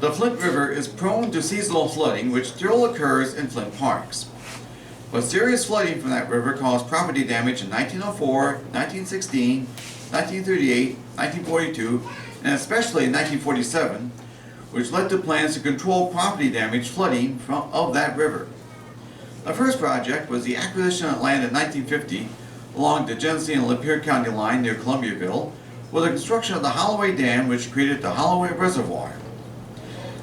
Speaker 5: The Flint River is prone to seasonal flooding, which still occurs in Flint parks. But serious flooding from that river caused property damage in 1904, 1916, 1938, 1942, and especially in 1947, which led to plans to control property damage flooding of that river. The first project was the acquisition of land in 1950 along the Genesee and Lapeer County line near Columbiaville, with the construction of the Holloway Dam, which created the Holloway Reservoir.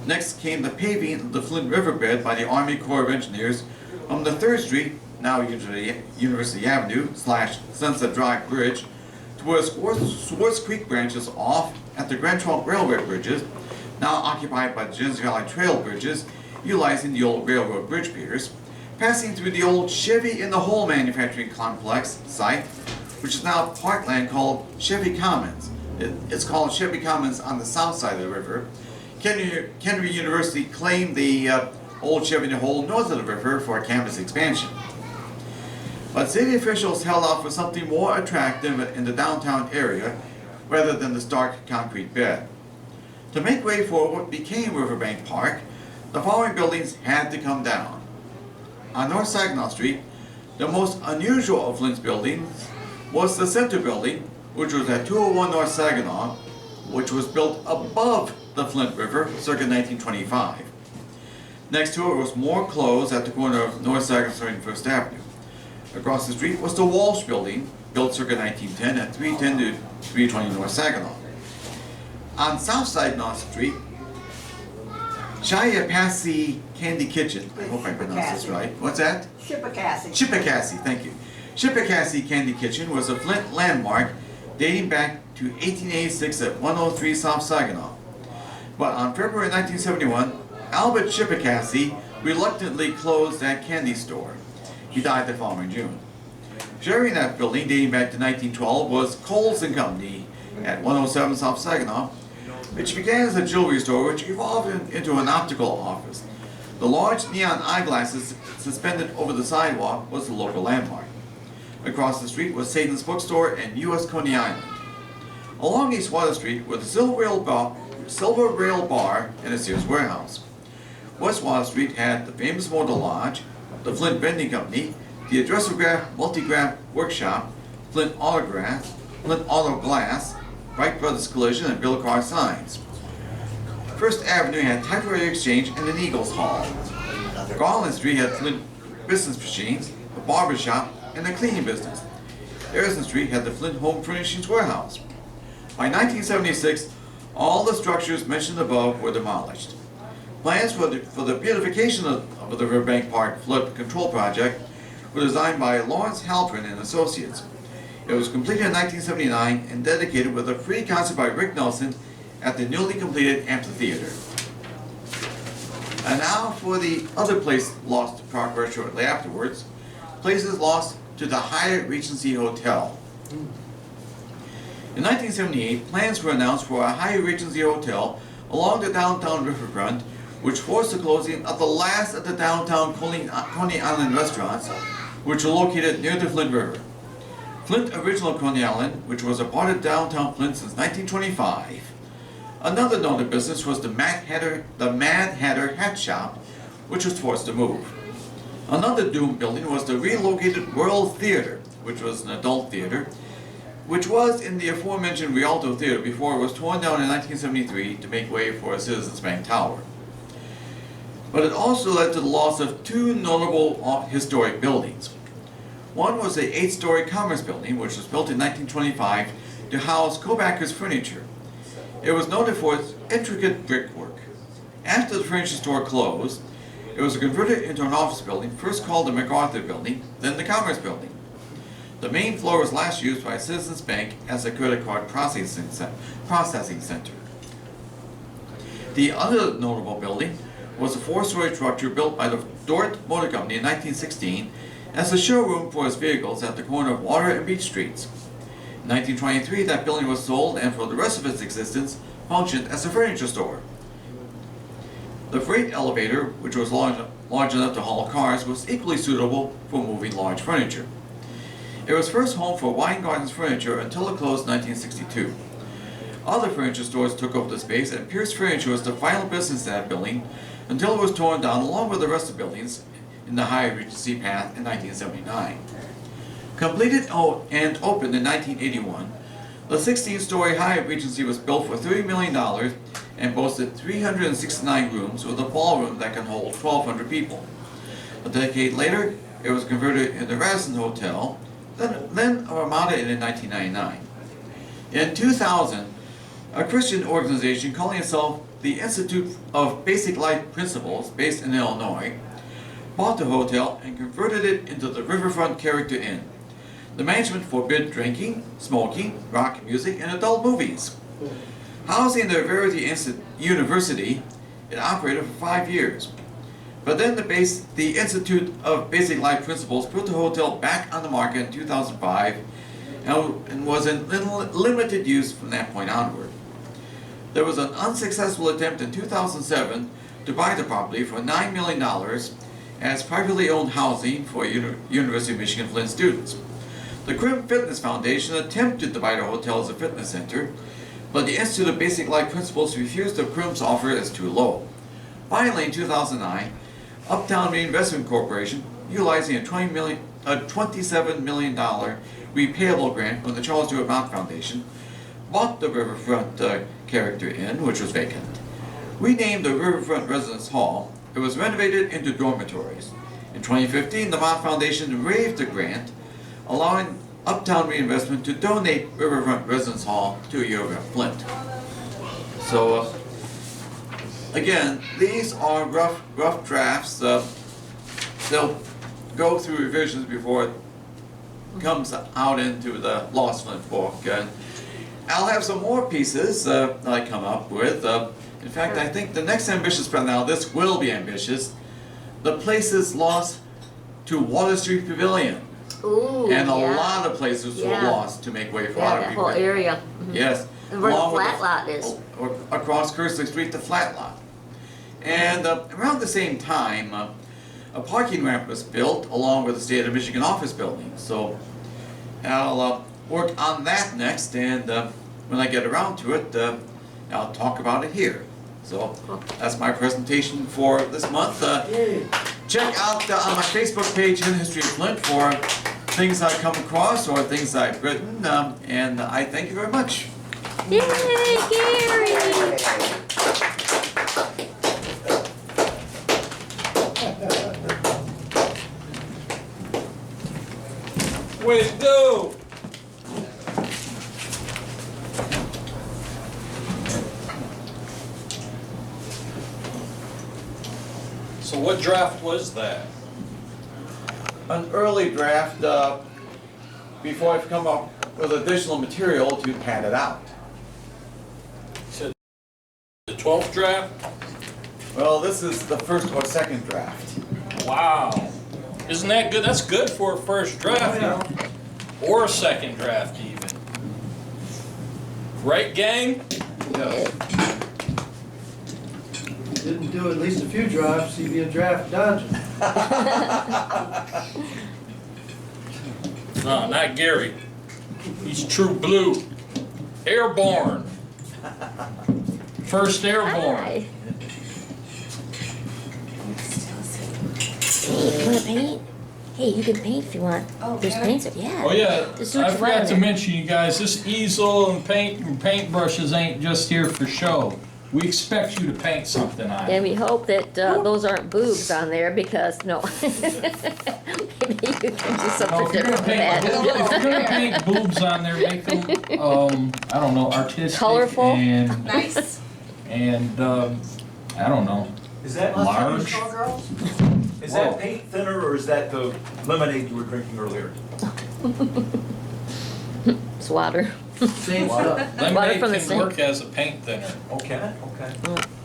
Speaker 5: Next came the paving of the Flint riverbed by the Army Corps of Engineers from the 3rd Street, now University Avenue / Sunset Drive Bridge, to where Swartz Creek branches off at the Grand Trunk Railway bridges now occupied by the Genesee Valley Trail bridges, utilizing the old railroad bridge piers, passing through the old Chevy in the Hole manufacturing complex site, which is now parkland called Chevy Commons. It's called Chevy Commons on the south side of the river. Kennedy University claimed the old Chevy in the Hole north of the river for a campus expansion. But city officials held out for something more attractive in the downtown area rather than the stark concrete bed. To make way for what became Riverbank Park, the following buildings had to come down. On North Saginaw Street, the most unusual of Flint's buildings was the Center Building, which was at 201 North Saginaw, which was built above the Flint River circa 1925. Next to it was more clothes at the corner of North Saginaw Street and First Avenue. Across the street was the Walsh Building, built circa 1910 at 310 to 320 North Saginaw. On South Saginaw Street, Shiapassi Candy Kitchen, I hope I pronounced this right. What's that? Shippecassie, thank you. Shippecassie Candy Kitchen was a Flint landmark dating back to 1886 at 103 South Saginaw. But on February 1971, Albert Shippecassie reluctantly closed that candy store. He died the following June. Sharing that building dating back to 1912 was Coles & Company at 107 South Saginaw, which began as a jewelry store which evolved into an optical office. The large neon eyeglasses suspended over the sidewalk was the local landmark. Across the street was Satan's Bookstore and U.S. Coney Island. Along East Water Street were the Silver Rail Bar and a Sears Warehouse. West Water Street had the famous Motor Lodge, the Flint Vending Company, the Addressograph Multigraph Workshop, Flint Auto Glass, Wright Brothers Collision, and Bill Carr Signs. First Avenue had Typewriter Exchange and an Eagles Hall. Garland Street had Flint Business Machines, a barber shop, and a cleaning business. Harrison Street had the Flint Home Furnishings Warehouse. By 1976, all the structures mentioned above were demolished. Plans for the beautification of the Riverbank Park Flood Control Project were designed by Lawrence Halpern and Associates. It was completed in 1979 and dedicated with a free concert by Rick Nelson at the newly completed amphitheater. And now for the other place lost to progress shortly afterwards, places lost to the Hyatt Regency Hotel. In 1978, plans were announced for a Hyatt Regency Hotel along the downtown riverfront, which forced the closing of the last of the downtown Coney Island restaurants, which were located near the Flint River. Flint Original Coney Island, which was a part of downtown Flint since 1925. Another noted business was the Mad Hatter Hat Shop, which was forced to move. Another doomed building was the relocated World Theater, which was an adult theater, which was in the aforementioned Rialto Theater before it was torn down in 1973 to make way for a Citizens Bank Tower. But it also led to the loss of two notable historic buildings. One was the 8-story Commerce Building, which was built in 1925 to house Kobacker's Furniture. It was noted for its intricate brickwork. After the furniture store closed, it was converted into an office building, first called the MacArthur Building, then the Commerce Building. The main floor was last used by Citizens Bank as a credit card processing center. The other notable building was a 4-story structure built by the Dort Motor Company in 1916 as a showroom for its vehicles at the corner of Water and Beach Streets. In 1923, that building was sold and for the rest of its existence functioned as a furniture store. The freight elevator, which was large enough to haul cars, was equally suitable for moving large furniture. It was first home for Weingarten's Furniture until it closed in 1962. Other furniture stores took over the space, and Pierce Furniture was the final business in that building until it was torn down along with the rest of the buildings in the Hyatt Regency Path in 1979. Completed and opened in 1981, the 16-story Hyatt Regency was built for $30 million and boasted 369 rooms with a ballroom that can hold 1,200 people. A decade later, it was converted into Radisson Hotel, then a Ramada Inn in 1999. In 2000, a Christian organization calling itself the Institute of Basic Life Principles, based in Illinois, bought the hotel and converted it into the Riverfront Character Inn. The management forbid drinking, smoking, rock music, and adult movies. Housing the Verity University, it operated for 5 years. But then the Institute of Basic Life Principles put the hotel back on the market in 2005 and was in limited use from that point onward. There was an unsuccessful attempt in 2007 to buy the property for $9 million as privately owned housing for University of Michigan Flint students. The Crim Fitness Foundation attempted to buy the hotel as a fitness center, but the Institute of Basic Life Principles refused the Crim's offer as too low. Finally, in 2009, Uptown Reinvestment Corporation, utilizing a $27 million repayable grant from the Charles Stewart Mott Foundation, bought the Riverfront Character Inn, which was vacant. Renamed the Riverfront Residence Hall, it was renovated into dormitories. In 2015, the Mott Foundation waived the grant, allowing Uptown Reinvestment to donate Riverfront Residence Hall to U of F Flint. So, again, these are rough drafts. They'll go through revisions before it comes out into the Lost Flint book. I'll have some more pieces that I come up with. In fact, I think the next ambitious plan, now this will be ambitious, the places lost to Water Street Pavilion.
Speaker 1: Ooh,
Speaker 5: and a lot of places were lost to make way for a lot of
Speaker 1: that
Speaker 5: people.
Speaker 1: whole area.
Speaker 5: Yes.
Speaker 1: And where the
Speaker 5: Along with
Speaker 1: flat lot is.
Speaker 5: or across Kerslake Street, the flat lot. And around the same time, a parking ramp was built along with the State of Michigan office building. So I'll work on that next, and when I get around to it, I'll talk about it here. So that's my presentation for this month. Check out on my Facebook page, Hidden History of Flint, for things I've come across or things I've written, and I thank you very much.
Speaker 1: Yay, Gary!
Speaker 8: Way to go! So what draft was that?
Speaker 5: An early draft before I've come up with additional material to pad it out.
Speaker 8: So the 12th draft?
Speaker 5: Well, this is the first or second draft.
Speaker 8: Wow. Isn't that good? That's good for a first draft, you know? Or a second draft even. Right, gang?
Speaker 5: Yes.
Speaker 9: Didn't do at least a few drafts, he'd be a draft dodger.
Speaker 8: No, not Gary. He's true blue. Airborne. First airborne.
Speaker 1: Hi. Hey, you wanna paint? Hey, you can paint if you want. There's paints, yeah.
Speaker 8: Oh yeah,
Speaker 1: Just do what
Speaker 8: I
Speaker 1: you want
Speaker 8: forgot
Speaker 1: in
Speaker 8: to
Speaker 1: there.
Speaker 8: mention, you guys, this easel and paintbrushes ain't just here for show. We expect you to paint something on
Speaker 1: And
Speaker 8: it.
Speaker 1: we hope that those aren't boobs on there because, no. Maybe you can do
Speaker 8: No,
Speaker 1: something
Speaker 8: if you're
Speaker 1: different
Speaker 8: gonna
Speaker 1: with
Speaker 8: paint,
Speaker 1: that.
Speaker 8: if you're gonna paint boobs on there, make them, I don't know, artistic
Speaker 1: Colorful?
Speaker 8: and,
Speaker 6: Nice.
Speaker 8: and, I don't know,
Speaker 11: Is that
Speaker 8: large.
Speaker 11: Is that paint thinner or is that the lemonade you were drinking earlier?
Speaker 1: It's water.
Speaker 9: Same stuff.
Speaker 8: Lemonade
Speaker 1: from the
Speaker 8: can
Speaker 1: sink.
Speaker 8: work as a paint thinner,
Speaker 11: Oh, can it? Okay.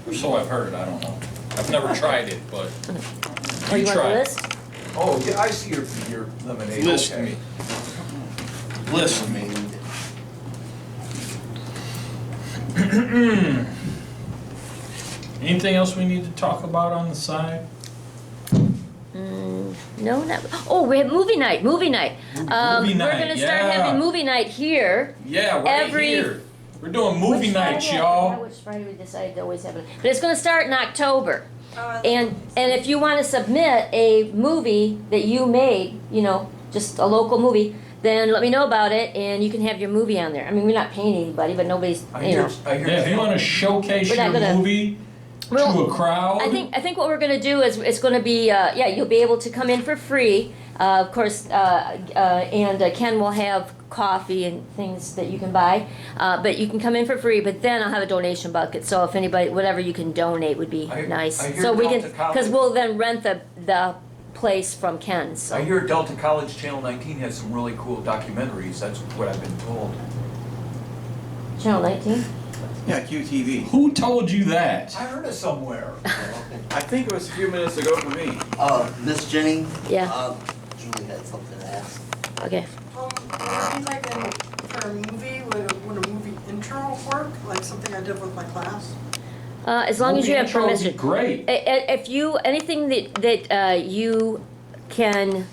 Speaker 8: or so I've heard, I don't know. I've never tried it, but
Speaker 1: Oh, you want the
Speaker 8: try it.
Speaker 1: list?
Speaker 11: Oh, yeah, I see your lemonade.
Speaker 8: List
Speaker 11: Okay.
Speaker 8: me. List me. Anything else we need to talk about on the side?
Speaker 1: No, not, oh, we have movie night.
Speaker 8: Movie
Speaker 1: We're
Speaker 8: night,
Speaker 1: gonna start
Speaker 8: yeah.
Speaker 1: having movie night here.
Speaker 8: Yeah, right
Speaker 1: Every-
Speaker 8: here. We're doing movie
Speaker 1: Which
Speaker 8: nights,
Speaker 1: Friday?
Speaker 8: y'all.
Speaker 1: Yeah, which Friday we decided to always have it. But it's gonna start in October. And if you wanna submit a movie that you made, you know, just a local movie, then let me know about it and you can have your movie on there. I mean, we're not paying anybody, but nobody's,
Speaker 11: I
Speaker 1: you
Speaker 11: hear,
Speaker 1: know.
Speaker 11: I hear.
Speaker 8: Yeah, if you want to showcase
Speaker 1: We're
Speaker 8: your
Speaker 1: not gonna-
Speaker 8: movie to
Speaker 1: Well,
Speaker 8: a crowd.
Speaker 1: I think what we're gonna do is it's gonna be yeah, you'll be able to come in for free, of course, and Ken will have coffee and things that you can buy, but you can come in for free. But then I'll have a donation bucket. So if anybody, whatever you can donate would be nice.
Speaker 11: I hear
Speaker 1: So we can,
Speaker 11: Delta College-
Speaker 1: because we'll then rent the place from Ken. So.
Speaker 11: I hear Delta College Channel 19 has some really cool documentaries. That's what I've been told.
Speaker 1: Channel 19.
Speaker 5: Yeah, QTV.
Speaker 8: Who told you that?
Speaker 11: I heard it somewhere.
Speaker 5: I think it was a few minutes ago for me.
Speaker 2: Miss Jenny?
Speaker 1: Yeah.
Speaker 2: Julie had something to ask.
Speaker 1: Okay.
Speaker 3: I think like for a movie, would a movie intro work? Like something I did with my class?
Speaker 1: As long as
Speaker 8: Movie
Speaker 1: you have
Speaker 8: intro would be
Speaker 1: permission.
Speaker 8: great.
Speaker 1: If you, anything that you can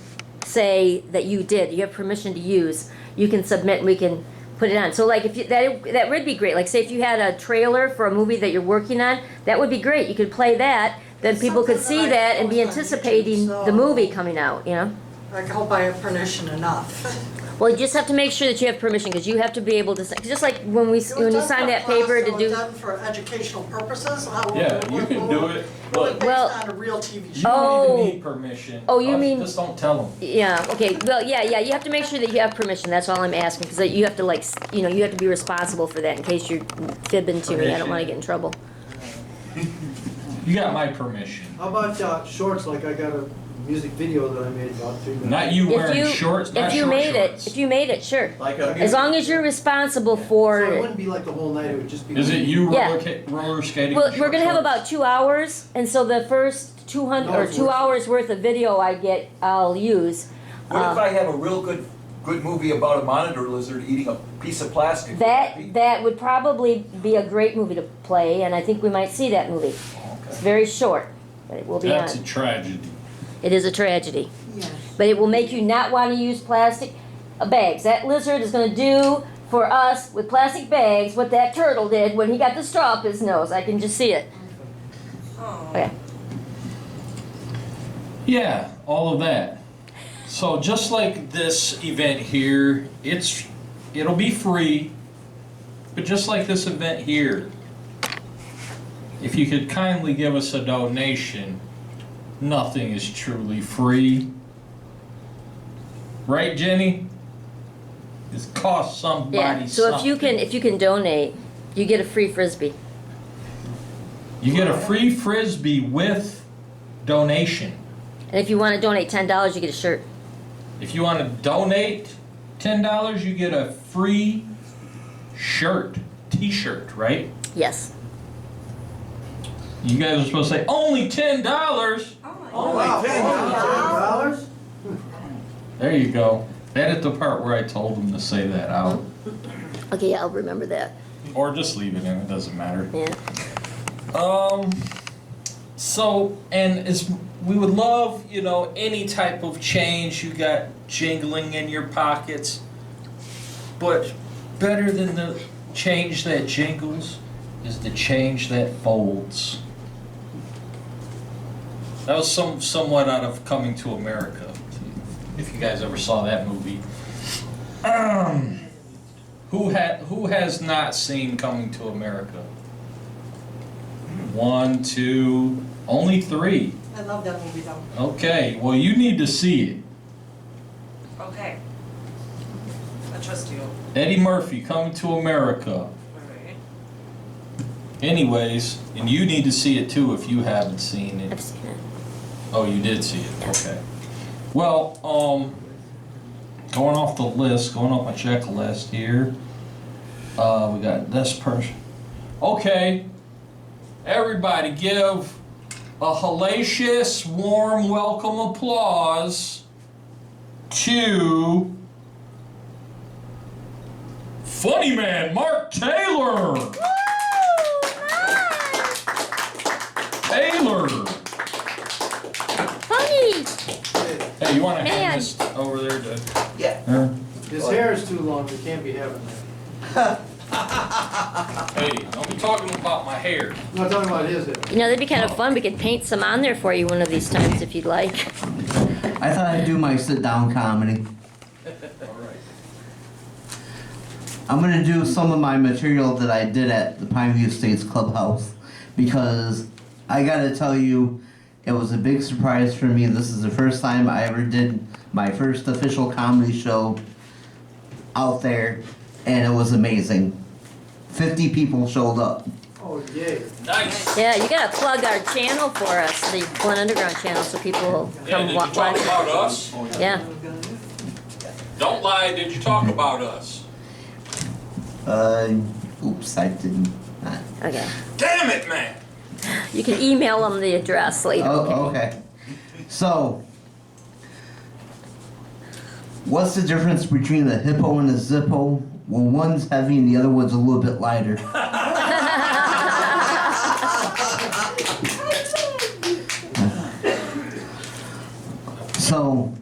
Speaker 1: say that you did, you have permission to use, you can submit and we can put it on. So like if you, that would be great. Like say if you had a trailer for a movie that you're working on, that would be great. You could play that, then people could see that and be anticipating the movie coming out, you know?
Speaker 3: I hope I have permission enough.
Speaker 1: Well, you just have to make sure that you have permission, because you have to be able to, just like when you sign that paper to do.
Speaker 3: Done for educational purposes?
Speaker 8: Yeah, you can do it. But
Speaker 3: Based on a real TV
Speaker 8: you
Speaker 3: show.
Speaker 8: don't even need permission.
Speaker 1: Oh, you mean-
Speaker 8: Just don't tell them.
Speaker 1: Yeah, okay, well, yeah, you have to make sure that you have permission, that's all I'm asking, because you have to like, you have to be responsible for that in case you're fibbing to me, I don't want to get in trouble.
Speaker 8: You got my permission.
Speaker 9: How about shorts, like I got a music video that I made about 3 minutes.
Speaker 8: Not you
Speaker 1: If
Speaker 8: wearing
Speaker 1: you,
Speaker 8: shorts, not
Speaker 1: if you
Speaker 8: short
Speaker 1: made
Speaker 8: shorts.
Speaker 1: it, if you made it, sure.
Speaker 5: Like a
Speaker 1: As long as you're responsible for
Speaker 9: So it
Speaker 1: it.
Speaker 9: wouldn't be like the whole night, it would just be.
Speaker 8: Is it you
Speaker 1: Yeah.
Speaker 8: roller skating?
Speaker 1: Well,
Speaker 8: in
Speaker 1: we're
Speaker 8: short
Speaker 1: gonna have
Speaker 8: shorts?
Speaker 1: about 2 hours, and so the first 200,
Speaker 9: No,
Speaker 1: or
Speaker 9: it's
Speaker 1: 2
Speaker 9: worth it.
Speaker 1: hours worth of video I'll use.
Speaker 11: What if I have a real good movie about a monitor lizard eating a piece of plastic?
Speaker 1: That would probably be a great movie to play, and I think we might see that movie. It's very short, but it will be
Speaker 8: That's
Speaker 1: on.
Speaker 8: a tragedy.
Speaker 1: It is a tragedy.
Speaker 3: Yes.
Speaker 1: But it will make you not want to use plastic bags. That lizard is going to do for us with plastic bags what that turtle did when he got the straw up his nose. I can just see it. Okay.
Speaker 8: Yeah, all of that. So just like this event here, it'll be free, but just like this event here, if you could kindly give us a donation, nothing is truly free. Right, Jenny? It costs somebody
Speaker 1: Yeah. So
Speaker 8: something.
Speaker 1: if you can donate, you get a free frisbee.
Speaker 8: You get a free frisbee with donation.
Speaker 1: And if you want to donate $10, you get a shirt.
Speaker 8: If you want to donate $10, you get a free shirt, t-shirt, right?
Speaker 1: Yes.
Speaker 8: You guys are supposed to say, only $10.
Speaker 5: Only $10.
Speaker 8: There you go. Edit the part where I told them to say that out.
Speaker 1: Okay, yeah, I'll remember that.
Speaker 8: Or just leave it in, it doesn't matter.
Speaker 1: Yeah.
Speaker 8: So, and we would love, any type of change you got jingling in your pockets. But better than the change that jingles is the change that folds. That was somewhat out of Coming to America, if you guys ever saw that movie. Who has not seen Coming to America? 1, 2, only 3.
Speaker 3: I love that movie though.
Speaker 8: Okay, well you need to see it.
Speaker 6: Okay. I trust you.
Speaker 8: Eddie Murphy, Coming to America.
Speaker 6: Alright.
Speaker 8: Anyways, and you need to see it too if you haven't seen
Speaker 1: I've
Speaker 8: it.
Speaker 1: seen it.
Speaker 8: Oh, you did see it, okay. Well, going off the list, going off my checklist here, we got this person. Okay, everybody give a hellacious, warm welcome applause to Funnyman Mark Taylor. Taylor.
Speaker 1: Funny!
Speaker 8: Hey, you want to
Speaker 1: Man.
Speaker 8: hand this over there to
Speaker 2: Yeah.
Speaker 8: her?
Speaker 9: His hair is too long, we can't be having that.
Speaker 8: Hey, don't be talking about my hair.
Speaker 9: I'm not talking about his hair.
Speaker 1: That'd be kind of fun. We could paint some on there for you one of these times if you'd like.
Speaker 2: I thought I'd do my sit-down comedy.
Speaker 8: All right.
Speaker 2: I'm gonna do some of my material that I did at the Pineview States Clubhouse because I gotta tell you, it was a big surprise for me. This is the first time I ever did my first official comedy show out there, and it was amazing. 50 people showed up.
Speaker 9: Oh, yay.
Speaker 8: Nice.
Speaker 1: Yeah, you gotta plug our channel for us, the Flint Underground channel, so people will
Speaker 8: Yeah,
Speaker 1: come
Speaker 8: did you
Speaker 1: watch.
Speaker 8: talk about us?
Speaker 1: Yeah.
Speaker 8: Don't lie, did you talk about us?
Speaker 2: Oops, I didn't.
Speaker 1: Okay.
Speaker 8: Damn it, man!
Speaker 1: You can email them the address later.
Speaker 2: Oh, okay. So, what's the difference between a hippo and a zippo? Well, one's heavy and the other one's a little bit lighter. So,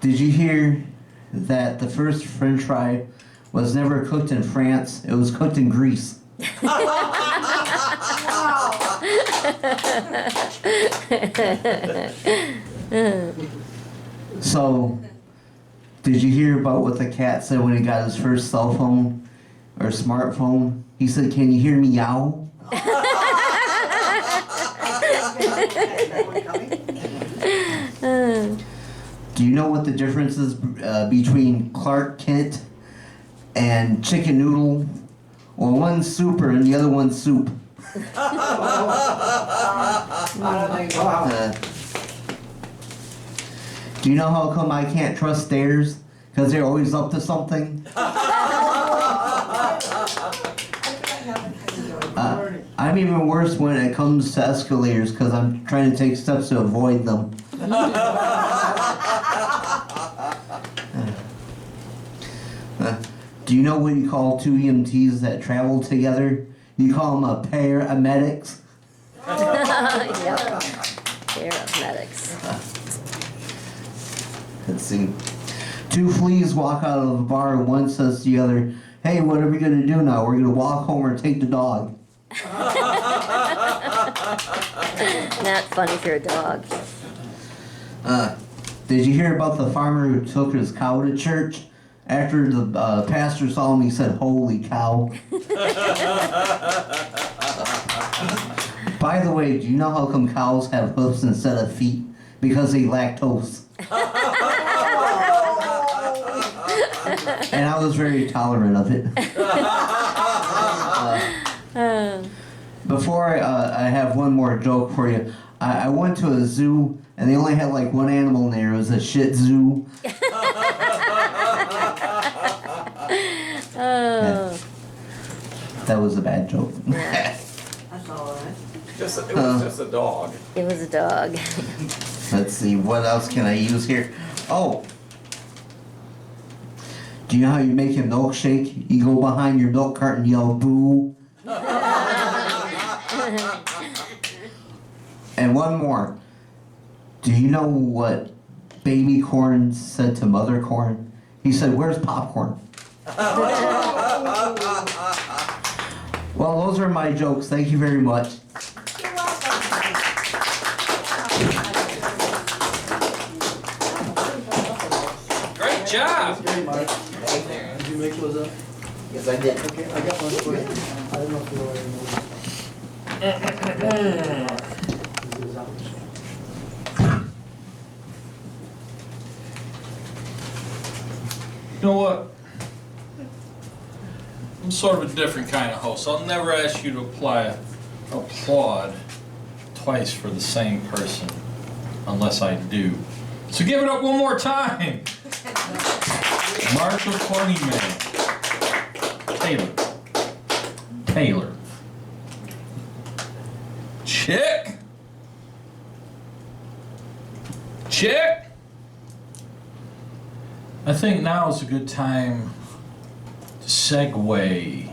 Speaker 2: did you hear that the first French fry was never cooked in France? It was cooked in Greece. So, did you hear about what the cat said when he got his first cell phone or smartphone? He said, "Can you hear me yow?" Do you know what the difference is between Clark Kent and Chicken Noodle? Well, one's super and the other one's soup. Do you know how come I can't trust stairs? Because they're always up to something. I'm even worse when it comes to escalators because I'm trying to take steps to avoid them. Do you know what you call two EMTs that travel together? You call them a paramedics.
Speaker 1: Yep. Paramedics.
Speaker 2: Let's see. Two fleas walk out of a bar and one says to the other, "Hey, what are we going to do now? We're going to walk home or take the dog."
Speaker 1: Not funny for a dog.
Speaker 2: Did you hear about the farmer who took his cow to church? After the pastor saw him, he said, "Holy cow." By the way, do you know how come cows have hoofs instead of feet? Because they lactose. And I was very tolerant of it. Before I have one more joke for you. I went to a zoo and they only had like one animal in there. It was a Shih Tzu.
Speaker 1: Oh.
Speaker 2: That was a bad joke.
Speaker 3: That's all right.
Speaker 4: It was just a dog.
Speaker 1: It was a dog.
Speaker 2: Let's see, what else can I use here? Oh. Do you know how you make a milkshake? You go behind your milk carton and yell, "Boo." And one more. Do you know what baby corn said to mother corn? He said, "Where's popcorn?" Well, those are my jokes. Thank you very much.
Speaker 8: Great job!
Speaker 9: Did you make those up?
Speaker 2: Yes, I did.
Speaker 9: Okay, I got one for you. I don't know if you already know.
Speaker 8: You know what? I'm sort of a different kind of host. I'll never ask you to applaud twice for the same person, unless I do. So give it up one more time. Markoff, Funnyman. Taylor. Chick. I think now is a good time to segue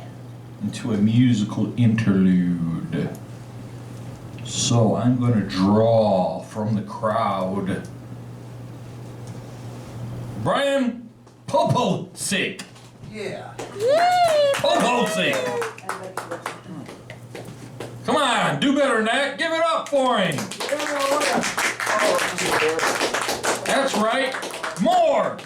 Speaker 8: into a musical interlude. So I'm going to draw from the crowd Brian Pobocik.
Speaker 11: Yeah.
Speaker 8: Pobocik. Come on, do better than that. Give it up for him. That's right. More.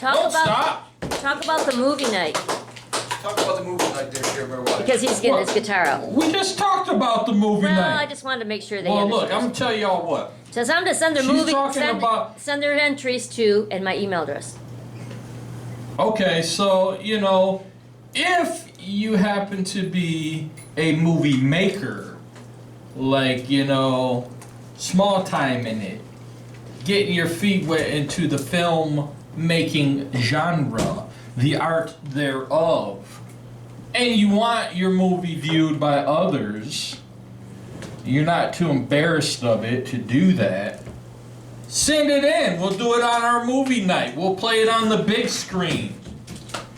Speaker 8: Don't stop.
Speaker 1: Talk about the movie night.
Speaker 4: Talk about the movie night there, Jeremy.
Speaker 1: Because he's getting his guitar out.
Speaker 8: We just talked about the movie
Speaker 1: Well,
Speaker 8: night.
Speaker 1: I just wanted to make sure they
Speaker 8: Well,
Speaker 1: understood.
Speaker 8: look, I'm gonna tell y'all what.
Speaker 1: So tell them to send their
Speaker 8: She's
Speaker 1: movie,
Speaker 8: talking about-
Speaker 1: send their entries to, and my email address.
Speaker 8: Okay, so, if you happen to be a movie maker, like, small time in it, getting your feet wet into the film making genre, the art thereof, and you want your movie viewed by others, you're not too embarrassed of it to do that, send it in. We'll do it on our movie night. We'll play it on the big screen.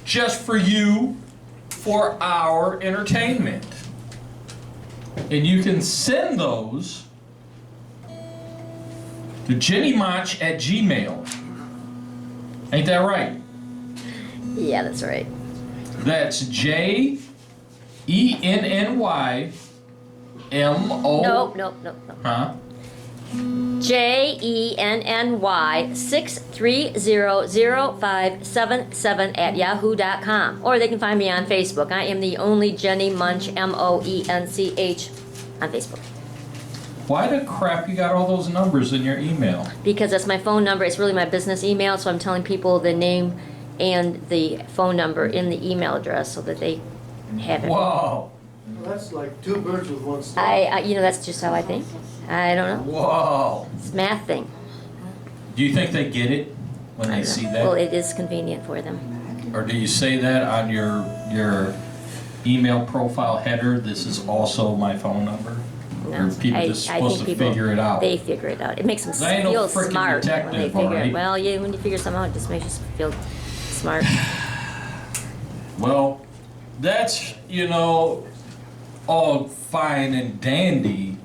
Speaker 8: Just for you, for our entertainment. And you can send those to jennymach@gmail. Ain't that right?
Speaker 1: Yeah, that's right.
Speaker 8: That's JENNYMO.
Speaker 1: Nope.
Speaker 8: Huh?
Speaker 1: JENNY6300577 at yahoo.com. Or they can find me on Facebook. I am the only Jenny Munch, MOENCH, on Facebook.
Speaker 8: Why the crap you got all those numbers in your email?
Speaker 1: Because that's my phone number. It's really my business email, so I'm telling people the name and the phone number in the email address so that they have it.
Speaker 8: Whoa.
Speaker 9: Well, that's like two birds with one stone.
Speaker 1: That's just how I think. I don't know.
Speaker 8: Whoa.
Speaker 1: It's a math thing.
Speaker 8: Do you think they get it when they see that?
Speaker 1: Well, it is convenient for them.
Speaker 8: Or do you say that on your email profile header? This is also my phone number?
Speaker 1: No,
Speaker 8: Or people just supposed to figure it out?
Speaker 1: They figure it out. It makes them
Speaker 8: They ain't no
Speaker 1: feel
Speaker 8: frickin'
Speaker 1: smart when they
Speaker 8: detective,
Speaker 1: figure
Speaker 8: alright?
Speaker 1: it. Well, yeah, when you figure something out, it just makes you feel smart.
Speaker 8: Well, that's, all fine and dandy,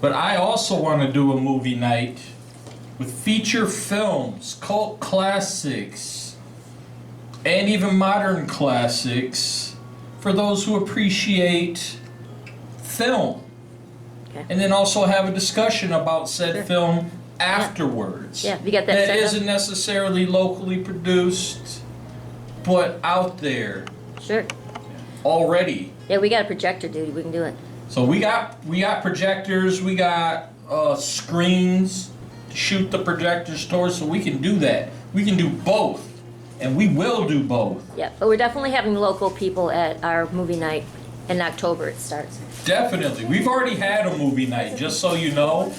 Speaker 8: but I also want to do a movie night with feature films, cult classics, and even modern classics for those who appreciate film.
Speaker 1: Okay.
Speaker 8: And then also have a discussion about said film afterwards.
Speaker 1: Yeah, you got that
Speaker 8: That
Speaker 1: set up?
Speaker 8: isn't necessarily locally produced, but out there
Speaker 1: Sure.
Speaker 8: already.
Speaker 1: Yeah, we got a projector, dude. We can do it.
Speaker 8: So we got projectors, we got screens to shoot the projectors towards, so we can do that. We can do both, and we will do both.
Speaker 1: Yeah, but we're definitely having local people at our movie night. In October it starts.
Speaker 8: Definitely. We've already had a movie night, just so you know.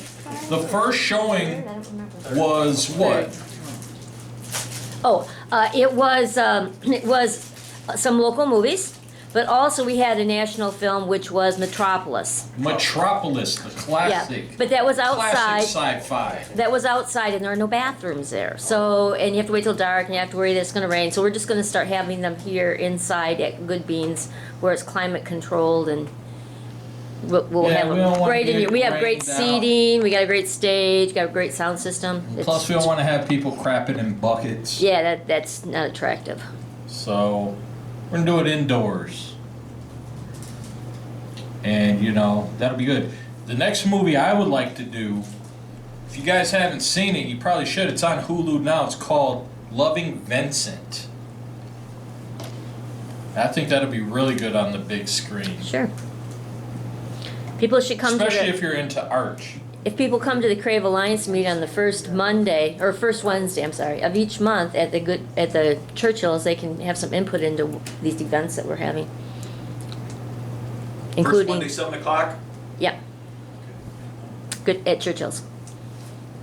Speaker 8: The first showing was what?
Speaker 1: It was some local movies, but also we had a national film which was Metropolis.
Speaker 8: Metropolis, the classic.
Speaker 1: Yeah, but that was outside.
Speaker 8: Classic sci-fi.
Speaker 1: That was outside, and there are no bathrooms there. So, and you have to wait till dark, and you have to worry that it's going to rain. So we're just going to start having them here inside at Good Beans, where it's climate controlled, and we'll
Speaker 8: Yeah,
Speaker 1: have
Speaker 8: we
Speaker 1: them
Speaker 8: don't wanna
Speaker 1: great in
Speaker 8: get
Speaker 1: here. We have great
Speaker 8: rained out.
Speaker 1: seating. We got a great stage. Got a great sound system.
Speaker 8: Plus, we don't want to have people crapping in buckets.
Speaker 1: Yeah, that's not attractive.
Speaker 8: So, we're going to do it indoors. And, that'll be good. The next movie I would like to do, if you guys haven't seen it, you probably should. It's on Hulu now. It's called Loving Vincent. I think that'll be really good on the big screen.
Speaker 1: Sure. People should come
Speaker 8: Especially
Speaker 1: to
Speaker 8: if you're into Arch.
Speaker 1: if people come to the Crave Alliance meet on the first Wednesday, of each month at the Churchill's, they can have some input into these events that we're having.
Speaker 11: First
Speaker 1: Including,
Speaker 11: Monday, 7 o'clock?
Speaker 1: yeah. Good at Churchill's.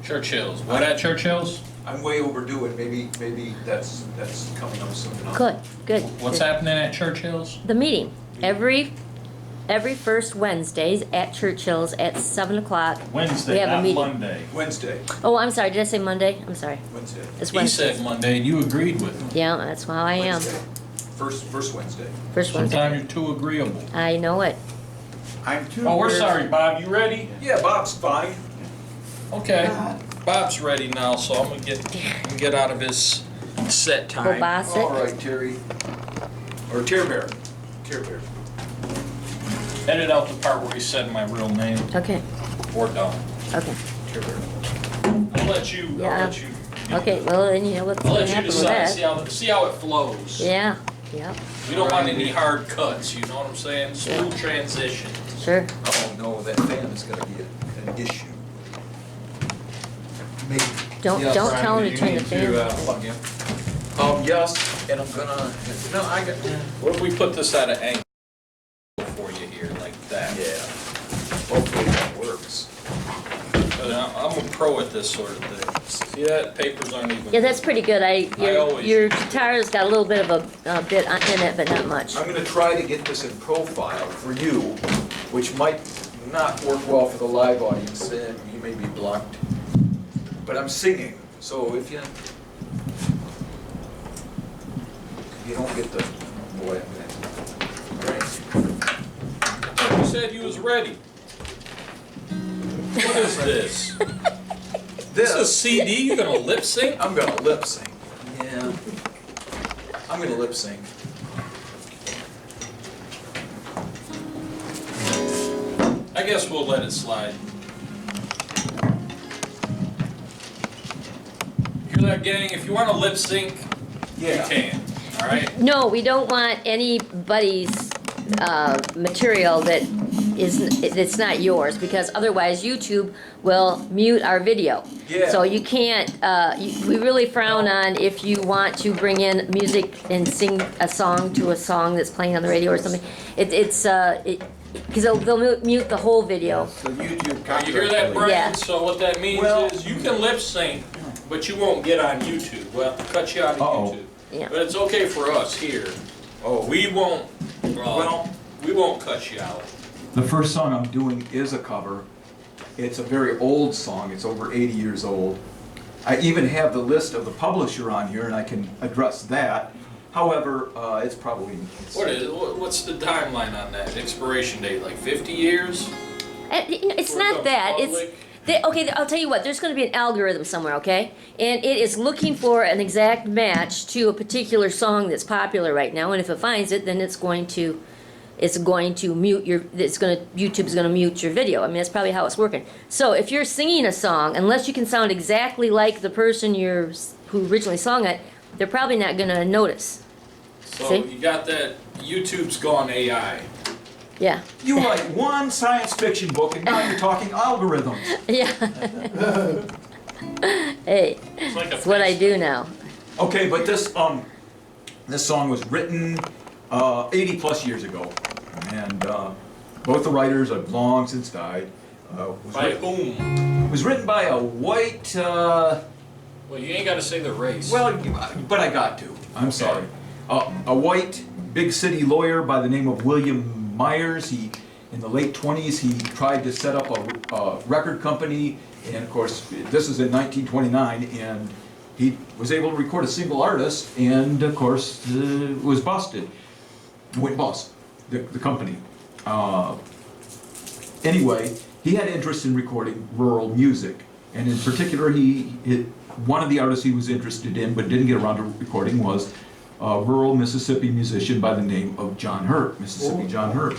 Speaker 8: Churchill's. What at Churchill's?
Speaker 11: I'm way overdue it. Maybe that's coming up soon.
Speaker 1: Good.
Speaker 8: What's happening at Churchill's?
Speaker 1: The meeting every first Wednesdays at Churchill's at 7 o'clock.
Speaker 8: Wednesday,
Speaker 1: we have a
Speaker 8: not
Speaker 1: meeting.
Speaker 8: Monday.
Speaker 11: Wednesday.
Speaker 1: Oh, I'm sorry. Did I say Monday? I'm sorry.
Speaker 11: Wednesday.
Speaker 1: It's
Speaker 8: He
Speaker 1: Wednesday.
Speaker 8: said Monday, and you agreed with him.
Speaker 1: Yeah, that's how I am.
Speaker 11: Wednesday. First Wednesday.
Speaker 1: First Wednesday.
Speaker 8: Sometimes you're too agreeable.
Speaker 1: I know it.
Speaker 5: I'm too.
Speaker 8: Oh, we're
Speaker 5: weird.
Speaker 8: sorry, Bob. You ready?
Speaker 11: Yeah, Bob's fine.
Speaker 8: Okay. Bob's ready now, so I'm gonna get out of his set time.
Speaker 1: Pobocik.
Speaker 11: All right, Terry. Or Tear Bear. Tear Bear.
Speaker 8: Edit out the part where he said my real name.
Speaker 1: Okay.
Speaker 8: Or don't.
Speaker 1: Okay.
Speaker 11: Tear Bear.
Speaker 8: I'll let you.
Speaker 1: Yeah.
Speaker 8: I'll let you.
Speaker 1: Okay. Well, then you know what's
Speaker 8: I'll
Speaker 1: going
Speaker 8: let
Speaker 1: to
Speaker 8: you
Speaker 1: happen with
Speaker 8: decide.
Speaker 1: that.
Speaker 8: See how it flows.
Speaker 1: Yeah. Yeah.
Speaker 8: We don't want any hard cuts. You know what I'm saying? Smooth transition.
Speaker 1: Sure.
Speaker 11: Oh no, that fan is gonna be an issue. Maybe.
Speaker 1: Don't tell him to turn the fan off.
Speaker 11: Plug in. Yes, and I'm gonna. No, I got.
Speaker 8: What if we put this at an angle for you here, like that?
Speaker 11: Yeah. Hopefully that works.
Speaker 8: No, I'm a pro at this sort of thing. See that? Papers aren't even.
Speaker 1: Yeah, that's pretty good.
Speaker 8: always-
Speaker 1: Your guitar's got a little bit of a bit in it, but not much.
Speaker 4: I'm gonna try to get this in profile for you, which might not work well for the live audience, and you may be blocked. But I'm singing, so if you don't get the, oh boy,
Speaker 8: You said you was ready. What is this? This is CD? You gonna lip sync?
Speaker 4: I'm gonna lip sync. Yeah. I'm gonna lip sync.
Speaker 8: I guess we'll let it slide. Hear that, gang? If you want to lip sync, you can. All right.
Speaker 1: No, we don't want anybody's material that's not yours, because otherwise YouTube will mute our video.
Speaker 4: Yeah.
Speaker 1: So you can't. We really frown on if you want to bring in music and sing a song to a song that's playing on the radio or something. Because they'll mute the whole video.
Speaker 4: So YouTube
Speaker 8: You hear that, Brian?
Speaker 1: Yeah.
Speaker 8: So what that means is you can lip sync, but you won't get on YouTube. We'll have to cut you out of YouTube.
Speaker 1: Yeah.
Speaker 8: But it's okay for us here.
Speaker 4: Oh,
Speaker 8: We won't. We won't cut you out.
Speaker 4: the first song I'm doing is a cover. It's a very old song. It's over 80 years old. I even have the list of the publisher on here, and I can address that. However, it's probably...
Speaker 8: What's the timeline on that? Expiration date, like 50 years?
Speaker 1: It's
Speaker 8: For
Speaker 1: not
Speaker 8: the
Speaker 1: that.
Speaker 8: public?
Speaker 1: Okay, I'll tell you what. There's going to be an algorithm somewhere, okay? And it is looking for an exact match to a particular song that's popular right now. And if it finds it, then YouTube's going to mute your video. I mean, that's probably how it's working. So if you're singing a song, unless you can sound exactly like the person who originally sung it, they're probably not going to notice.
Speaker 8: So
Speaker 1: See?
Speaker 8: you got that, YouTube's gone AI.
Speaker 1: Yeah.
Speaker 11: You write one science fiction book and now you're talking algorithms.
Speaker 1: Yeah. Hey,
Speaker 8: It's like a
Speaker 1: that's what I do now.
Speaker 11: Okay, but this song was written 80 plus years ago, and both the writers have long since died.
Speaker 8: By whom?
Speaker 11: It was written by a white.
Speaker 8: Well, you ain't got to say the race.
Speaker 11: Well, but I got to. I'm sorry. A white big city lawyer by the name of William Myers. He, in the late 20s, he tried to set up a record company, and of course, this is in 1929, and he was able to record a single artist, and of course, was busted. Went bust, the company. Anyway, he had interest in recording rural music, and in particular, one of the artists he was interested in but didn't get around to recording was a rural Mississippi musician by the name of John Hurt, Mississippi John Hurt.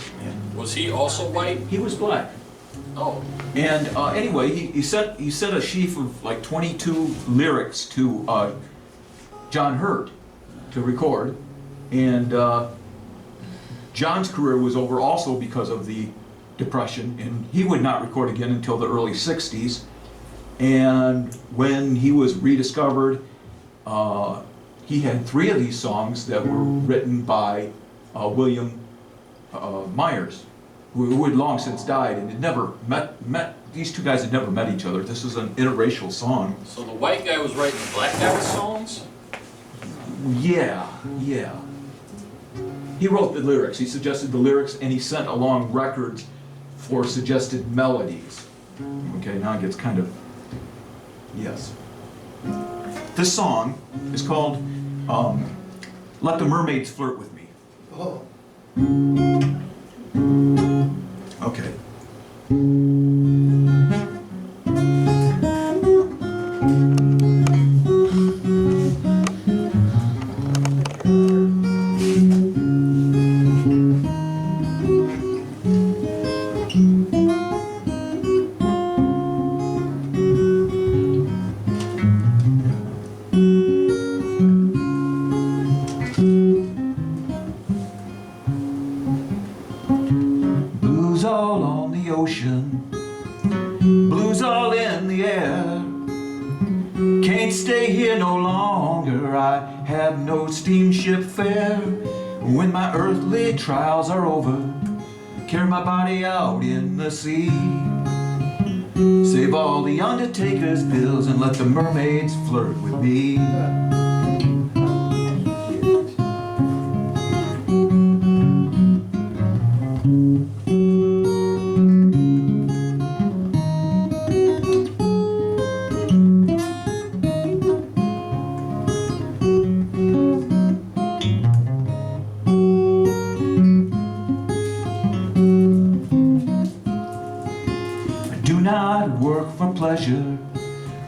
Speaker 8: Was he also white?
Speaker 11: He was black.
Speaker 8: Oh.
Speaker 11: And anyway, he sent a sheaf of like 22 lyrics to John Hurt to record, and John's career was over also because of the Depression, and he would not record again until the early 60s. And when he was rediscovered, he had 3 of these songs that were written by William Myers, who had long since died and had never met. These two guys had never met each other. This was an interracial song.
Speaker 8: So the white guy was writing the black guy's songs?
Speaker 11: Yeah. He wrote the lyrics. He suggested the lyrics, and he sent along records for suggested melodies. Okay, now it gets kind of... Yes. This song is called Let the Mermaids Flirt With Me.
Speaker 9: Oh.
Speaker 11: Okay. Blues all on the ocean, blues all in the air. Can't stay here no longer, I have no steamship fare. When my earthly trials are over, carry my body out in the sea. Say Save all the undertaker's bills and let the mermaids flirt with me. Do not work for pleasure,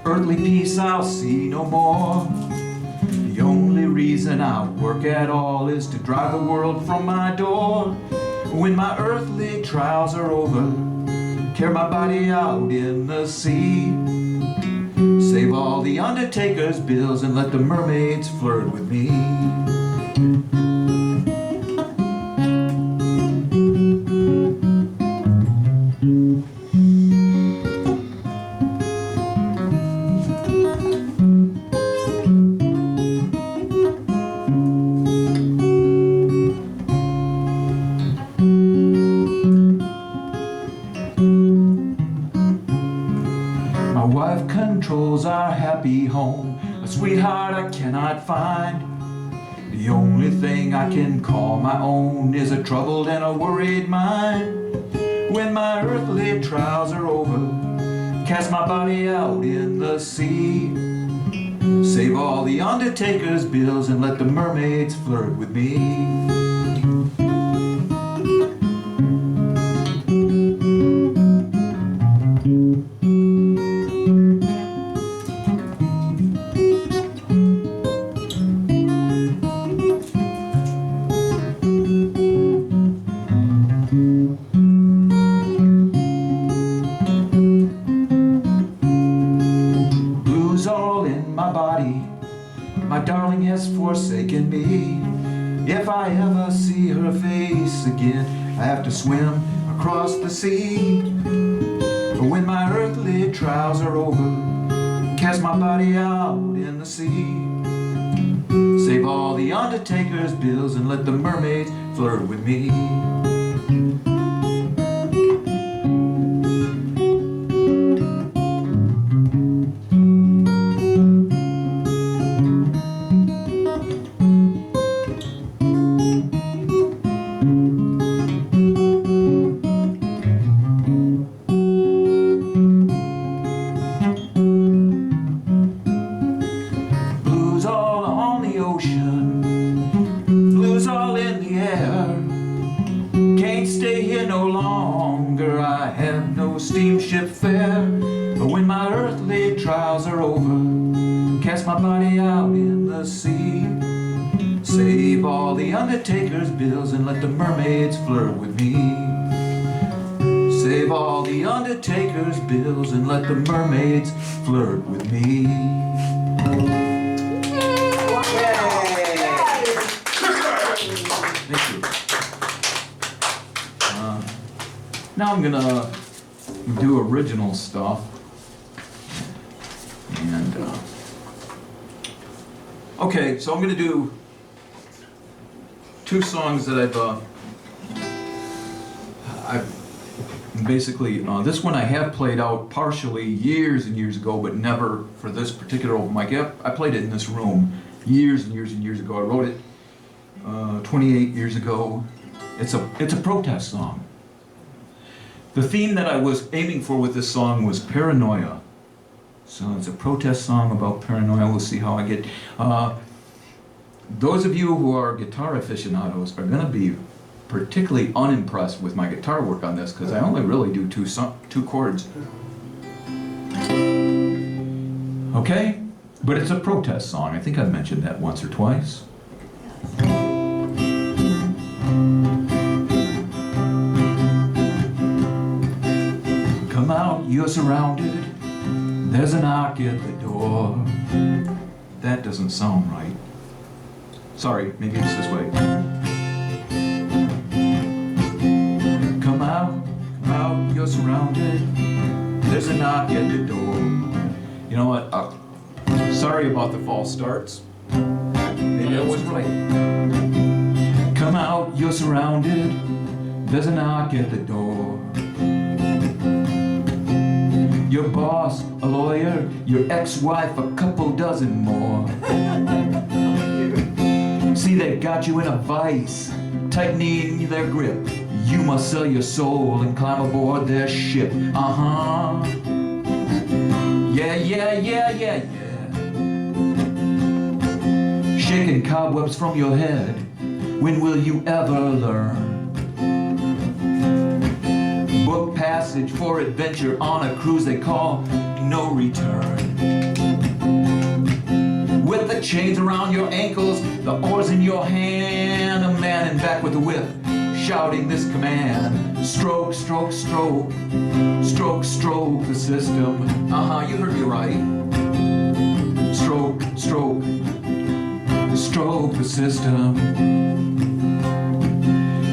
Speaker 11: earthly peace I'll see no more. The only reason I work at all is to drive the world from my door. When my earthly trials are over, carry my body out in the sea. Save all the undertaker's bills and let the mermaids flirt with me. My wife controls our happy home, a sweetheart I cannot find. The only thing I can call my own is a troubled and a worried mind. When my earthly trials are over, cast my body out in the sea. Save all the undertaker's bills and let the mermaids flirt with me. Blues all in my body, my darling has forsaken me. If I ever see her face again, I have to swim across the sea. But when my earthly trials are over, cast my body out in the sea. Save all the undertaker's bills and let the mermaids flirt with me. Blues all on the ocean, blues all in the air. Can't stay here no longer, I have no steamship fare. But when my earthly trials are over, cast my body out in the sea. Save all the undertaker's bills and let the mermaids flirt with me. Save all the undertaker's bills and let the mermaids flirt with me. Thank you. Now I'm gonna do original stuff. And, okay, so I'm gonna do two songs that I've basically, this one I have played out partially years and years ago, but never for this particular open mic. I played it in this room years and years and years ago. I wrote it 28 years ago. It's a protest song. The theme that I was aiming for with this song was paranoia. So it's a protest song about paranoia. We'll see how I get. Those of you who are guitar aficionados are going to be particularly unimpressed with my guitar work on this because I only really do two chords. Okay? But it's a protest song. I think I've mentioned that once or twice. Come out, you're surrounded. There's a knock at the door. That doesn't sound right. Sorry, maybe it's this way. Come out, you're surrounded. There's a knock at the door. You know what? Sorry about the false starts. Maybe I was right. Come out, you're surrounded. There's a knock at the door. Your boss, a lawyer, your ex-wife, a couple dozen more. See, they've got you in a vice, tightening their grip. You must sell your soul and climb aboard their ship. Uh-huh. Yeah, yeah, yeah, yeah, yeah. Shaking cobwebs from your head. When will you ever learn? Book passage for adventure on a cruise they call no return. With the chains around your ankles, the oars in your hand, a man in back with a whip, shouting this command. Stroke, stroke, stroke, stroke, stroke the system. Uh-huh, you heard me right. Stroke, stroke, stroke the system.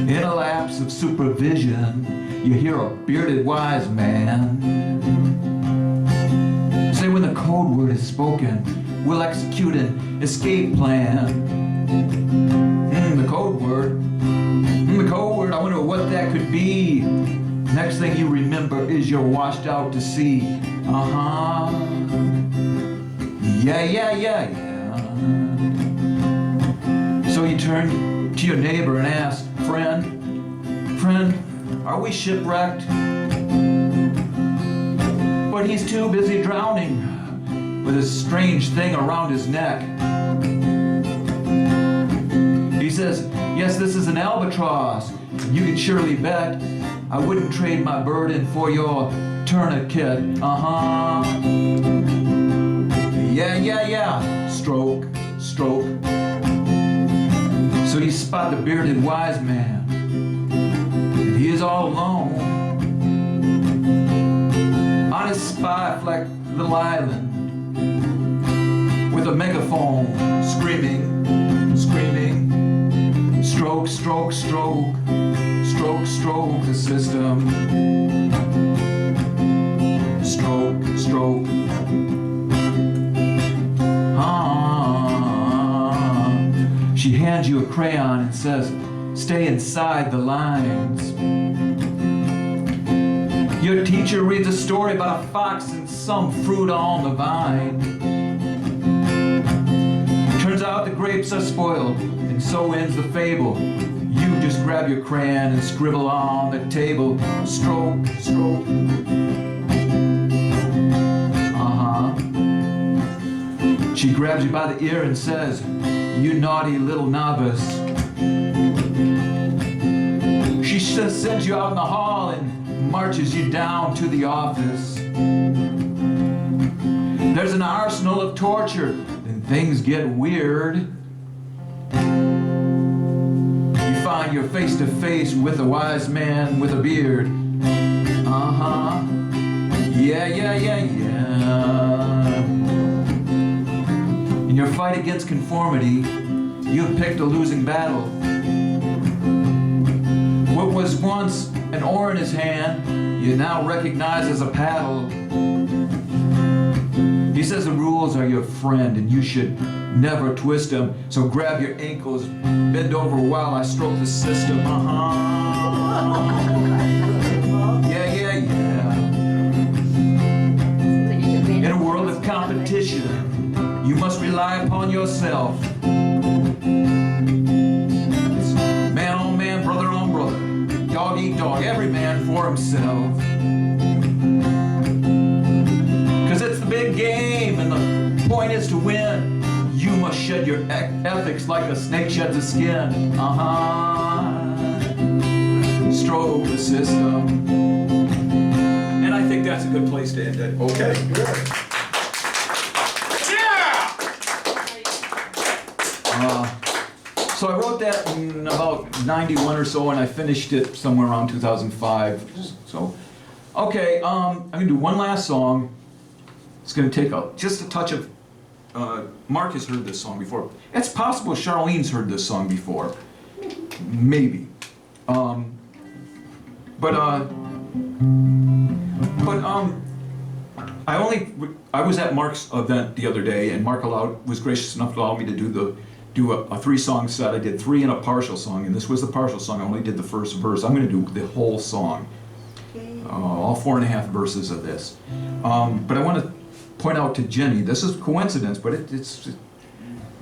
Speaker 11: In a lapse of supervision, you hear a bearded wise man say, when the code word is spoken, we'll execute an escape plan. The code word. The code word, I wonder what that could be. Next thing you remember is you're washed out to sea. Uh-huh. Yeah, yeah, yeah, yeah. So you turn to your neighbor and ask, friend, are we shipwrecked? But he's too busy drowning with a strange thing around his neck. He says, yes, this is an albatross. You can surely bet I wouldn't trade my burden for your tourniquet. Uh-huh. Yeah, yeah, yeah. Stroke, stroke. So you spot the bearded wise man, and he is all alone on his spy-flecked little island with a megaphone screaming, screaming. Stroke, stroke, stroke, stroke, stroke the system. Stroke, stroke. She hands you a crayon and says, stay inside the lines. Your teacher reads a story about a fox and some fruit on the vine. Turns out the grapes are spoiled, and so ends the fable. You just grab your crayon and scribble on the table. Stroke, stroke. Uh-huh. She grabs you by the ear and says, you naughty little novice. She sends you out in the hall and marches you down to the office. There's an arsenal of torture, and things get weird. You find you're face to face with a wise man with a beard. Uh-huh. Yeah, yeah, yeah, yeah. In your fight against conformity, you have picked a losing battle. What was once an oar in his hand, you now recognize as a paddle. He says the rules are your friend and you should never twist them. So grab your ankles, bend over while I stroke the system. Uh-huh. Yeah, yeah, yeah. In a world of competition, you must rely upon yourself. It's man on man, brother on brother, dog eat dog, every man for himself. Cause it's the big game and the point is to win. You must shed your ethics like a snake sheds a skin. Uh-huh. Stroke the system. And I think that's a good place to end it. Okay. So I wrote that in about 91 or so, and I finished it somewhere around 2005. So, okay, I'm gonna do one last song. It's gonna take just a touch of, Mark has heard this song before. It's possible Charleen's heard this song before. Maybe. I was at Mark's event the other day, and Mark was gracious enough to allow me to do a 3-song set. I did 3 and a partial song, and this was the partial song. I only did the first verse. I'm going to do the whole song. all 4.5 verses of this. But I want to point out to Jenny, this is coincidence, but it's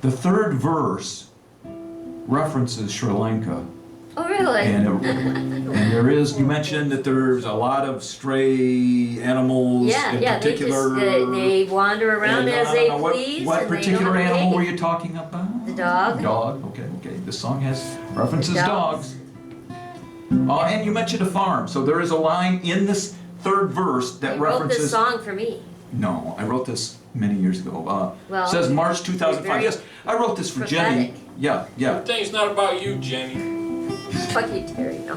Speaker 11: the third verse references Sri Lanka.
Speaker 1: Oh, really?
Speaker 11: And there is, you mentioned that there's a lot of stray animals in particular.
Speaker 1: They wander around as they please.
Speaker 11: What
Speaker 1: and they
Speaker 11: particular
Speaker 1: don't
Speaker 11: animal
Speaker 1: take
Speaker 11: were
Speaker 1: it.
Speaker 11: you talking about?
Speaker 1: The dog.
Speaker 11: Dog, okay. This song has references
Speaker 1: Dogs.
Speaker 11: dogs. And you mentioned a farm, so there is a line in this third verse that
Speaker 1: You wrote
Speaker 11: references...
Speaker 1: this song for me.
Speaker 11: No, I wrote this many years ago.
Speaker 1: Well,
Speaker 11: it says March 2005.
Speaker 1: very
Speaker 11: Yes, I wrote this for
Speaker 1: prophetic.
Speaker 11: Jenny. Yeah.
Speaker 10: Everything's not about you, Jenny.
Speaker 1: Fuck you, Terry. No.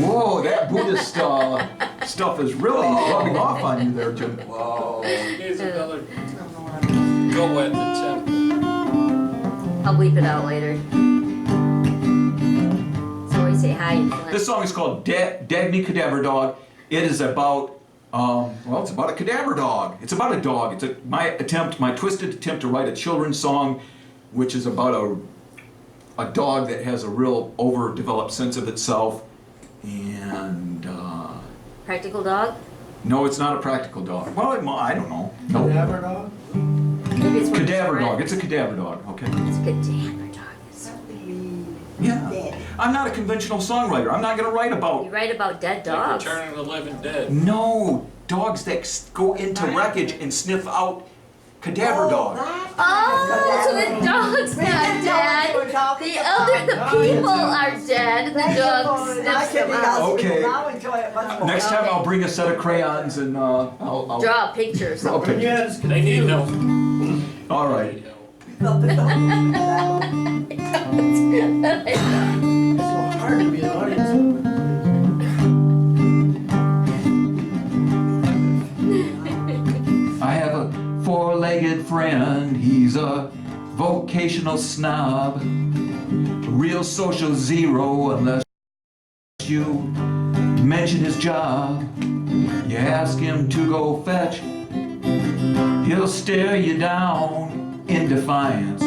Speaker 11: Whoa, that Buddhist stuff is really rubbing off on you there, Jim.
Speaker 10: Whoa. Here's another go at the temple.
Speaker 1: I'll bleep it out later. So we say hi.
Speaker 11: This song is called Dagny Cadaver Dog. It is about, it's about a cadaver dog. It's about a dog. It's my twisted attempt to write a children's song, which is about a dog that has a real overdeveloped sense of itself. And,
Speaker 1: Practical dog?
Speaker 11: no, it's not a practical dog. Well, I don't know. No.
Speaker 9: Cadaver dog?
Speaker 1: Maybe it's one of his
Speaker 11: Cadaver dog.
Speaker 1: friends.
Speaker 11: It's a cadaver dog, okay?
Speaker 1: It's a cadaver dog.
Speaker 11: Yeah. I'm not a conventional songwriter. I'm not going to write about...
Speaker 1: You write about dead
Speaker 10: Like
Speaker 1: dogs.
Speaker 10: Return of the Living Dead.
Speaker 11: No, dogs that go into wreckage and sniff out cadaver dogs.
Speaker 1: Oh, so the dog's not dead. The people are dead. The dog sniffs them out.
Speaker 11: Okay.
Speaker 3: Okay.
Speaker 11: Next time I'll bring a set of crayons and I'll
Speaker 1: Draw a picture or something.
Speaker 10: They need help.
Speaker 11: All right.
Speaker 9: So hard to be an audience.
Speaker 11: I have a four-legged friend. He's a vocational snob, a real social zero unless you mention his job. You ask him to go fetch, he'll stare you down in defiance.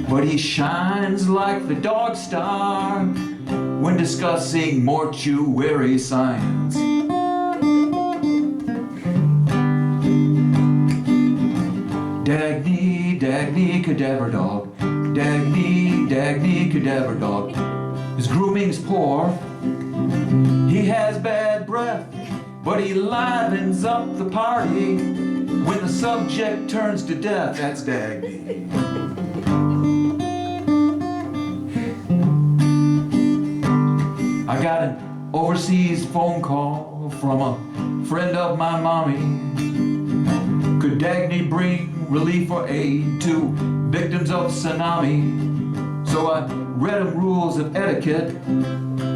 Speaker 11: But he shines like the dog star when discussing mortuary science. Dagny, Dagny, cadaver dog. Dagny, Dagny, cadaver dog. His grooming's poor. He has bad breath, but he livens up the party when the subject turns to death. That's Dagny. I got an overseas phone call from a friend of my mommy. Could Dagny bring relief or aid to victims of tsunami? So I read him rules of etiquette,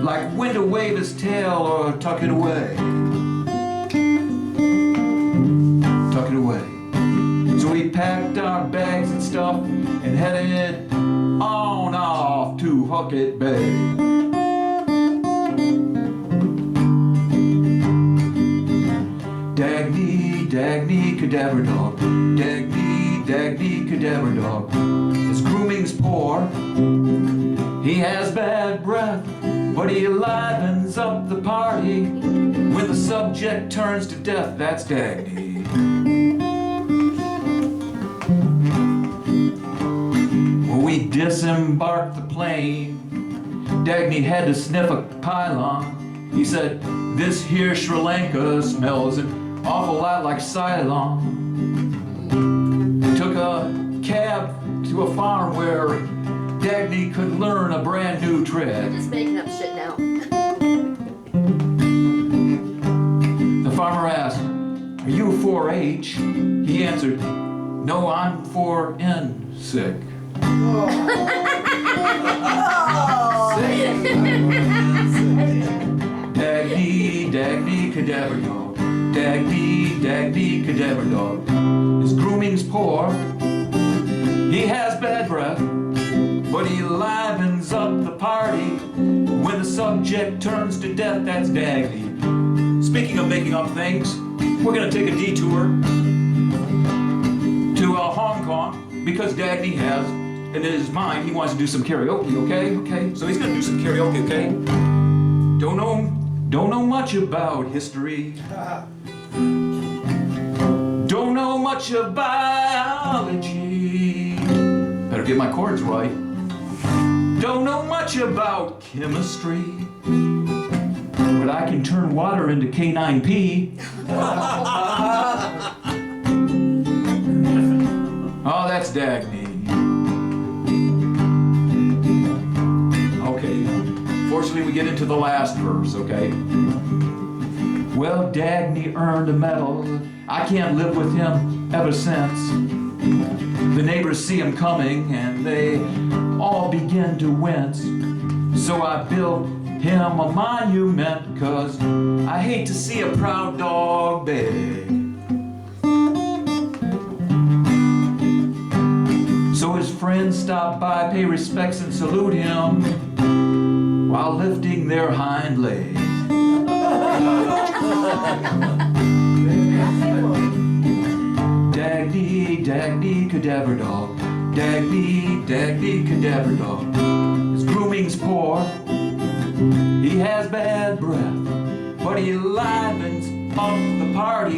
Speaker 11: like when to wave his tail or tuck it away. Tuck it away. So we packed our bags and stuff and headed on off to Huckett Bay. Dagny, Dagny, cadaver dog. Dagny, Dagny, cadaver dog. His grooming's poor. He has bad breath, but he livens up the party when the subject turns to death. That's Dagny. When we disembarked the plane, Dagny had to sniff a pylon. He said, "This here Sri Lanka smells an awful lot like Ceylon." Took a cab to a farm where Dagny could learn a brand new
Speaker 1: You're
Speaker 11: tread.
Speaker 1: just making up shit now.
Speaker 11: The farmer asked, "Are you 4-H?" He answered, "No, I'm 4N sick." Dagny, Dagny, cadaver dog. Dagny, Dagny, cadaver dog. His grooming's poor. He has bad breath, but he livens up the party when the subject turns to death. That's Dagny. Speaking of making up things, we're gonna take a detour to Hong Kong because Dagny has in his mind, he wants to do some karaoke, okay? Okay? So he's gonna do some karaoke, okay? Don't know much about history. Don't know much of biology. Better get my chords right. Don't know much about chemistry. But I can turn water into K9P. Oh, that's Dagny. Okay. Fortunately, we get into the last verse, okay? Well, Dagny earned a medal. I can't live with him ever since. The neighbors see him coming and they all begin to wince. So I built him a monument, 'cause I hate to see a proud dog beg. So his friends stop by, pay respects and salute him while lifting their hind leg. Dagny, Dagny, cadaver dog. Dagny, Dagny, cadaver dog. His grooming's poor. He has bad breath, but he livens up the party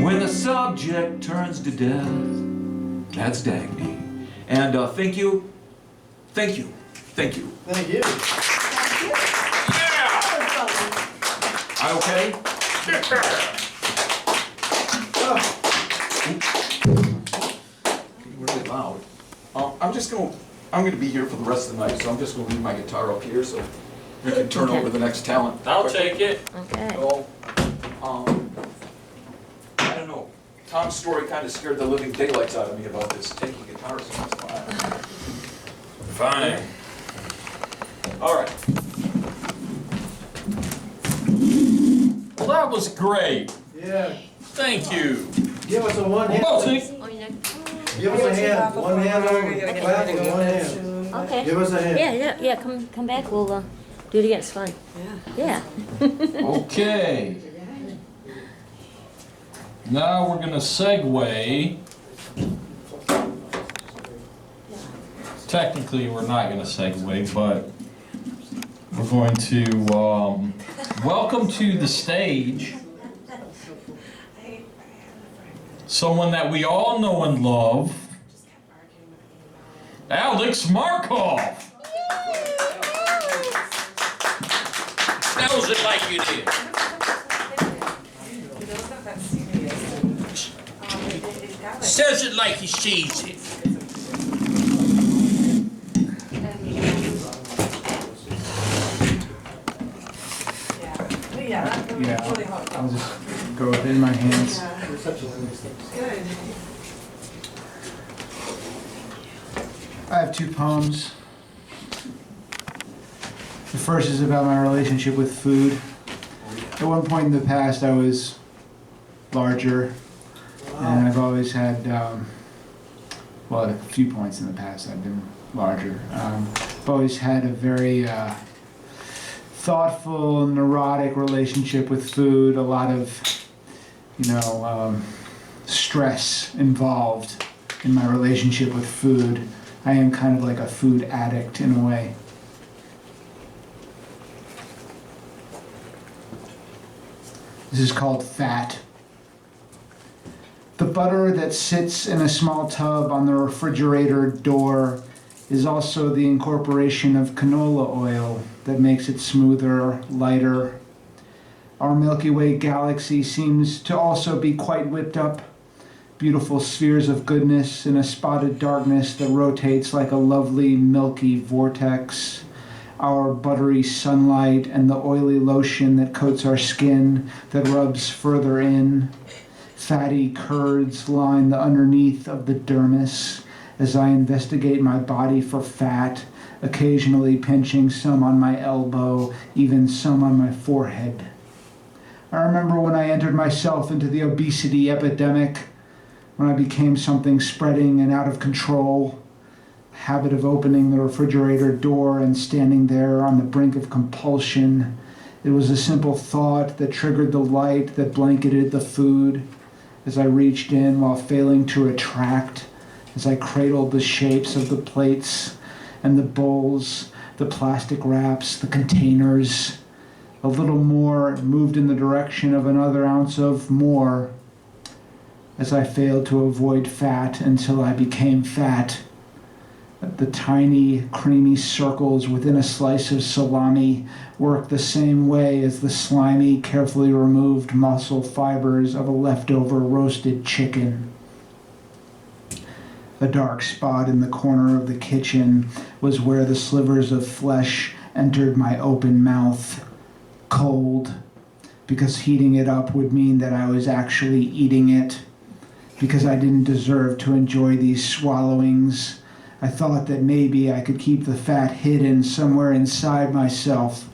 Speaker 11: when the subject turns to death. That's Dagny. And thank you. Thank you. Thank you.
Speaker 9: Thank you.
Speaker 11: I okay? Really loud. I'm gonna be here for the rest of the night, so I'm just gonna leave my guitar up here so we can turn over the next talent.
Speaker 10: I'll take it.
Speaker 1: Okay.
Speaker 11: So, I don't know. Tom's story kind of scared the living daylights out of me about this taking guitar songs.
Speaker 10: Fine.
Speaker 11: All right.
Speaker 10: Well, that was great.
Speaker 9: Yeah.
Speaker 10: Thank you.
Speaker 9: Give us a one hand.
Speaker 10: Pobocik.
Speaker 1: Oh, you know-
Speaker 9: Give us a hand. One hand over. Clap with one hand.
Speaker 1: Okay.
Speaker 9: Give us a hand.
Speaker 1: Yeah, come back, we'll do it again, it's fun. Yeah.
Speaker 10: Okay. Now we're gonna segue. Technically, we're not gonna segue, but we're going to welcome to the stage someone that we all know and love, Alex Markoff. Tells it like you did. Says it like he sees it.
Speaker 7: Yeah, I'll just go within my hands. I have two poems. The first is about my relationship with food. At one point in the past, I was larger, and I've always had, well, at a few points in the past, I've been larger. I've always had a very thoughtful, neurotic relationship with food, a lot of, stress involved in my relationship with food. I am kind of like a food addict in a way. This is called Fat. The butter that sits in a small tub on the refrigerator door is also the incorporation of canola oil that makes it smoother, lighter. Our Milky Way galaxy seems to also be quite whipped up, beautiful spheres of goodness in a spotted darkness that rotates like a lovely milky vortex. Our buttery sunlight and the oily lotion that coats our skin that rubs further in. Fatty curds line the underneath of the dermis as I investigate my body for fat, occasionally pinching some on my elbow, even some on my forehead. I remember when I entered myself into the obesity epidemic, when I became something spreading and out of control, the habit of opening the refrigerator door and standing there on the brink of compulsion. It was a simple thought that triggered the light that blanketed the food as I reached in while failing to retract as I cradled the shapes of the plates and the bowls, the plastic wraps, the containers. A little more moved in the direction of another ounce of more, as I failed to avoid fat until I became fat. The tiny, creamy circles within a slice of salami work the same way as the slimy, carefully removed muscle fibers of a leftover roasted chicken. A dark spot in the corner of the kitchen was where the slivers of flesh entered my open mouth. Cold, because heating it up would mean that I was actually eating it, because I didn't deserve to enjoy these swallowings. I thought that maybe I could keep the fat hidden somewhere inside myself.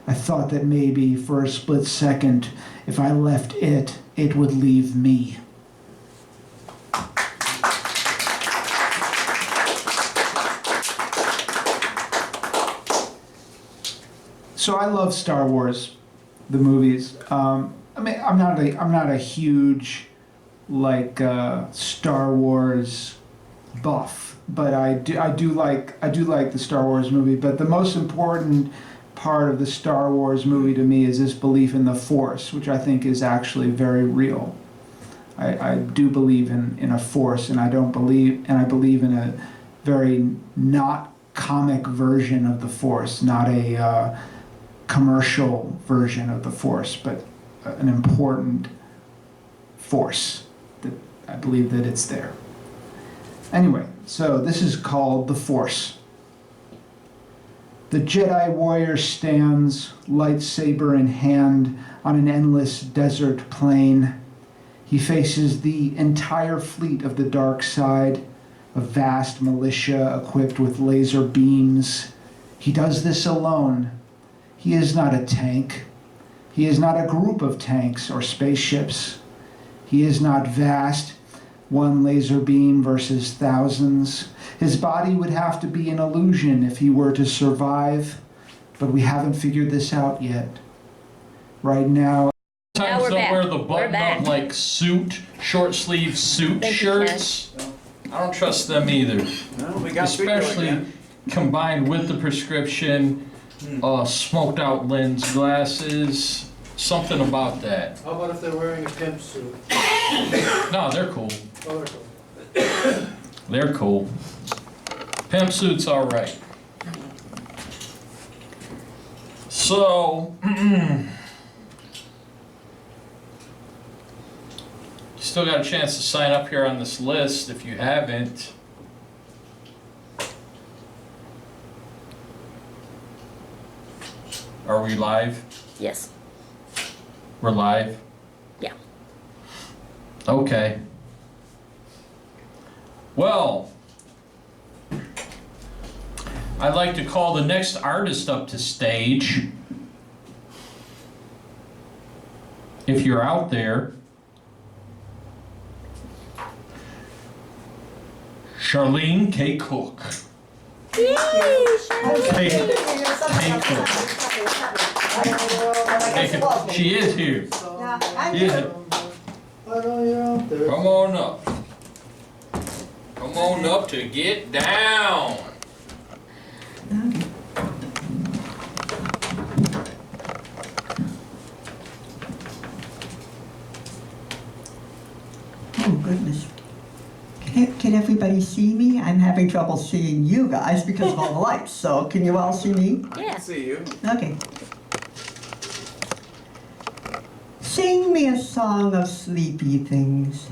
Speaker 7: I thought that maybe, for a split second, if I left it, it would leave me. So I love Star Wars, the movies. I mean, I'm not a huge Star Wars buff, but I do like the Star Wars movie. But the most important part of the Star Wars movie to me is this belief in the Force, which I think is actually very real. I do believe in a Force, and I believe in a very not comic version of the Force, not a commercial version of the Force, but an important force that I believe that it's there. Anyway, so this is called the Force. The Jedi warrior stands, lightsaber in hand, on an endless desert plain. He faces the entire fleet of the dark side, a vast militia equipped with laser beams. He does this alone. He is not a tank. He is not a group of tanks or spaceships. He is not vast, one laser beam versus thousands. His body would have to be an illusion if he were to survive, but we haven't figured this out yet. Right now...
Speaker 8: Sometimes
Speaker 1: we're
Speaker 8: they'll
Speaker 1: back.
Speaker 8: wear the
Speaker 1: We're
Speaker 8: button
Speaker 1: back.
Speaker 8: up like suit, short sleeve suit
Speaker 1: Thank you,
Speaker 8: shirts. I don't trust them either.
Speaker 5: No, we got video
Speaker 8: Especially
Speaker 5: again.
Speaker 8: combined with the prescription, smoked out lens glasses, something about that.
Speaker 9: How about if they're wearing a pimp suit?
Speaker 8: No, they're cool.
Speaker 9: Oh, they're cool.
Speaker 8: They're cool. Pimp suit's all right. So, still got a chance to sign up here on this list if you haven't. Are we live?
Speaker 1: Yes.
Speaker 8: We're live?
Speaker 1: Yeah.
Speaker 8: Okay. Well, I'd like to call the next artist up to stage. If you're out there. Charleen K. Cook. K. Cook. She is here. She is here.
Speaker 9: I know you're out there.
Speaker 8: Come on up. Come on up to get down.
Speaker 12: Oh, goodness. Can everybody see me? I'm having trouble seeing you guys because of all the lights. So can you all see me?
Speaker 1: Yeah.
Speaker 5: See you.
Speaker 12: Okay. Sing me a song of sleepy things,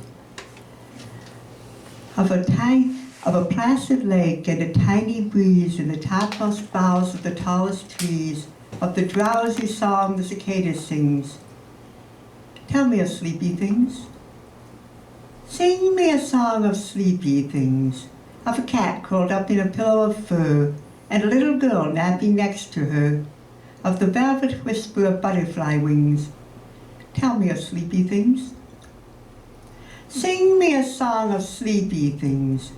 Speaker 12: of a placid lake and a tiny breeze in the topmost boughs of the tallest trees, of the drowsy song the cicada sings. Tell me of sleepy things. Sing me a song of sleepy things, of a cat curled up in a pillow of fur, and a little girl napping next to her, of the velvet whisper of butterfly wings. Tell me of sleepy things. Sing me a song of sleepy things,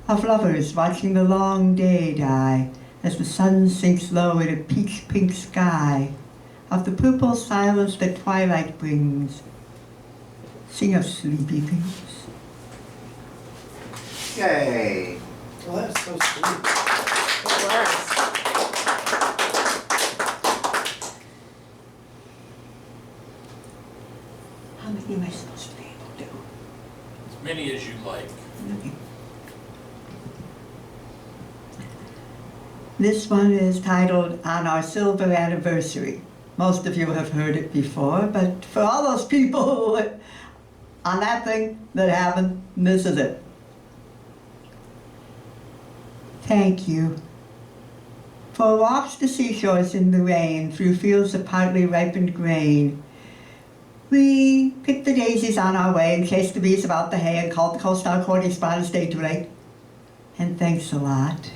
Speaker 12: of lovers watching the long day die as the sun sinks low in a peach pink sky, of the purple silence that twilight brings. Sing of sleepy things.
Speaker 2: Yay.
Speaker 9: Well, that's so sweet.
Speaker 1: It was.
Speaker 12: How many am I supposed to be able to do?
Speaker 8: As many as you like.
Speaker 12: This one is titled On Our Silver Anniversary. Most of you have heard it before, but for all those people on that thing that happened, this is it. Thank you. For walks to seashores in the rain, through fields of partly ripened grain, we picked the daisies on our way and chased the bees about the hay and called the coast our courting spot and stayed too late. And thanks a lot.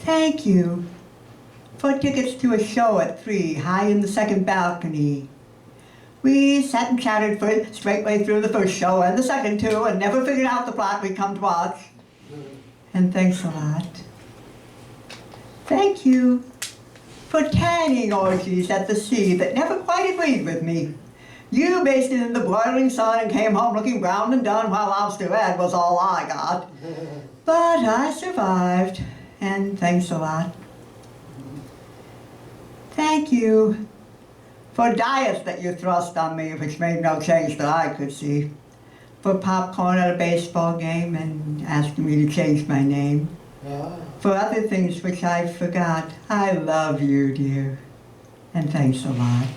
Speaker 12: Thank you for tickets to a show at 3, high in the second balcony. We sat and chatted for straightway through the first show and the second too, and never figured out the plot we'd come to watch. And thanks a lot. Thank you for tanning orgies at the sea that never quite agreed with me. You basted in the broiling sun and came home looking brown and done while lobster red was all I got. But I survived, and thanks a lot. Thank you for diets that you thrust on me, which made no change that I could see. For popcorn at a baseball game and asking me to change my name. For other things which I forgot. I love you, dear. And thanks a lot.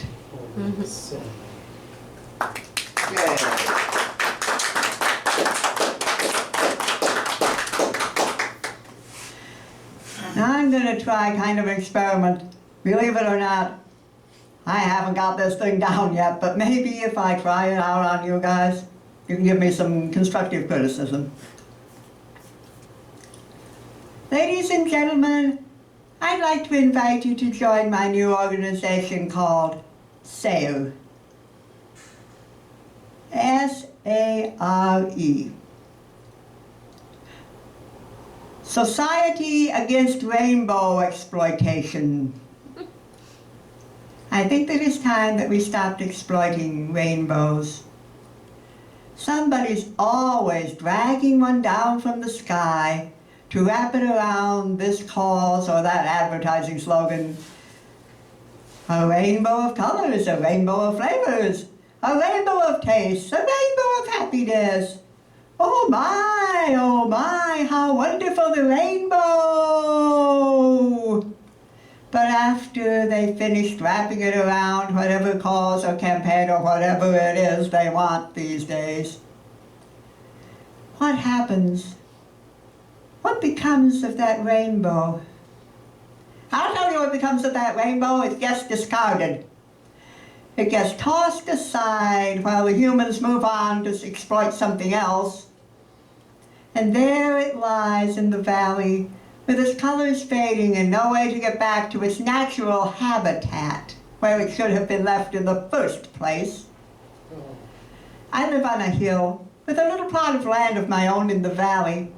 Speaker 12: Now I'm going to try kind of an experiment. Believe it or not, I haven't got this thing down yet, but maybe if I try it out on you guys, you can give me some constructive criticism. Ladies and gentlemen, I'd like to invite you to join my new organization called SARE. S-A-R-E. Society Against Rainbow Exploitation. I think that it's time that we stopped exploiting rainbows. Somebody's always dragging one down from the sky to wrap it around this cause or that advertising slogan. A rainbow of colors, a rainbow of flavors, a rainbow of tastes, a rainbow of happiness. Oh my, how wonderful the rainbow! But after they finished wrapping it around whatever cause or campaign or whatever it is they want these days, what happens? What becomes of that rainbow? I'll tell you what becomes of that rainbow. It gets discarded. It gets tossed aside while the humans move on to exploit something else. And there it lies in the valley, with its colors fading and no way to get back to its natural habitat, where it should have been left in the first place. I live on a hill with a little plot of land of my own in the valley,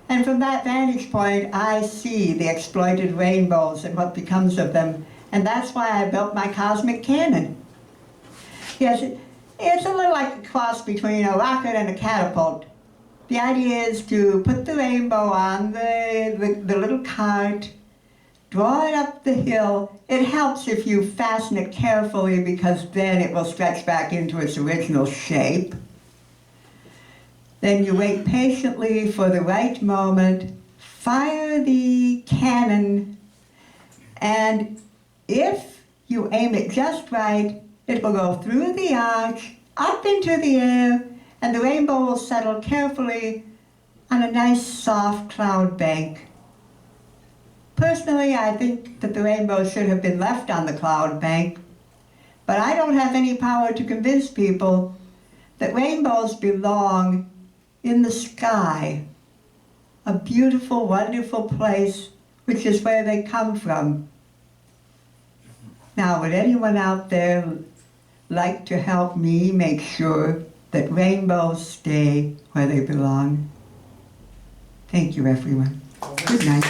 Speaker 12: and from that vantage point I see the exploited rainbows and what becomes of them, and that's why I built my cosmic cannon. Yes, it's a little like a cross between a rocket and a catapult. The idea is to put the rainbow on the little cart, draw it up the hill. It helps if you fasten it carefully because then it will stretch back into its original shape. Then you wait patiently for the right moment, fire the cannon, and if you aim it just right, it will go through the arch, up into the air, and the rainbow will settle carefully on a nice soft cloud bank. Personally, I think that the rainbow should have been left on the cloud bank, but I don't have any power to convince people that rainbows belong in the sky, a beautiful, wonderful place, which is where they come from. Now, would anyone out there like to help me make sure that rainbows stay where they belong? Thank you, everyone. Good night.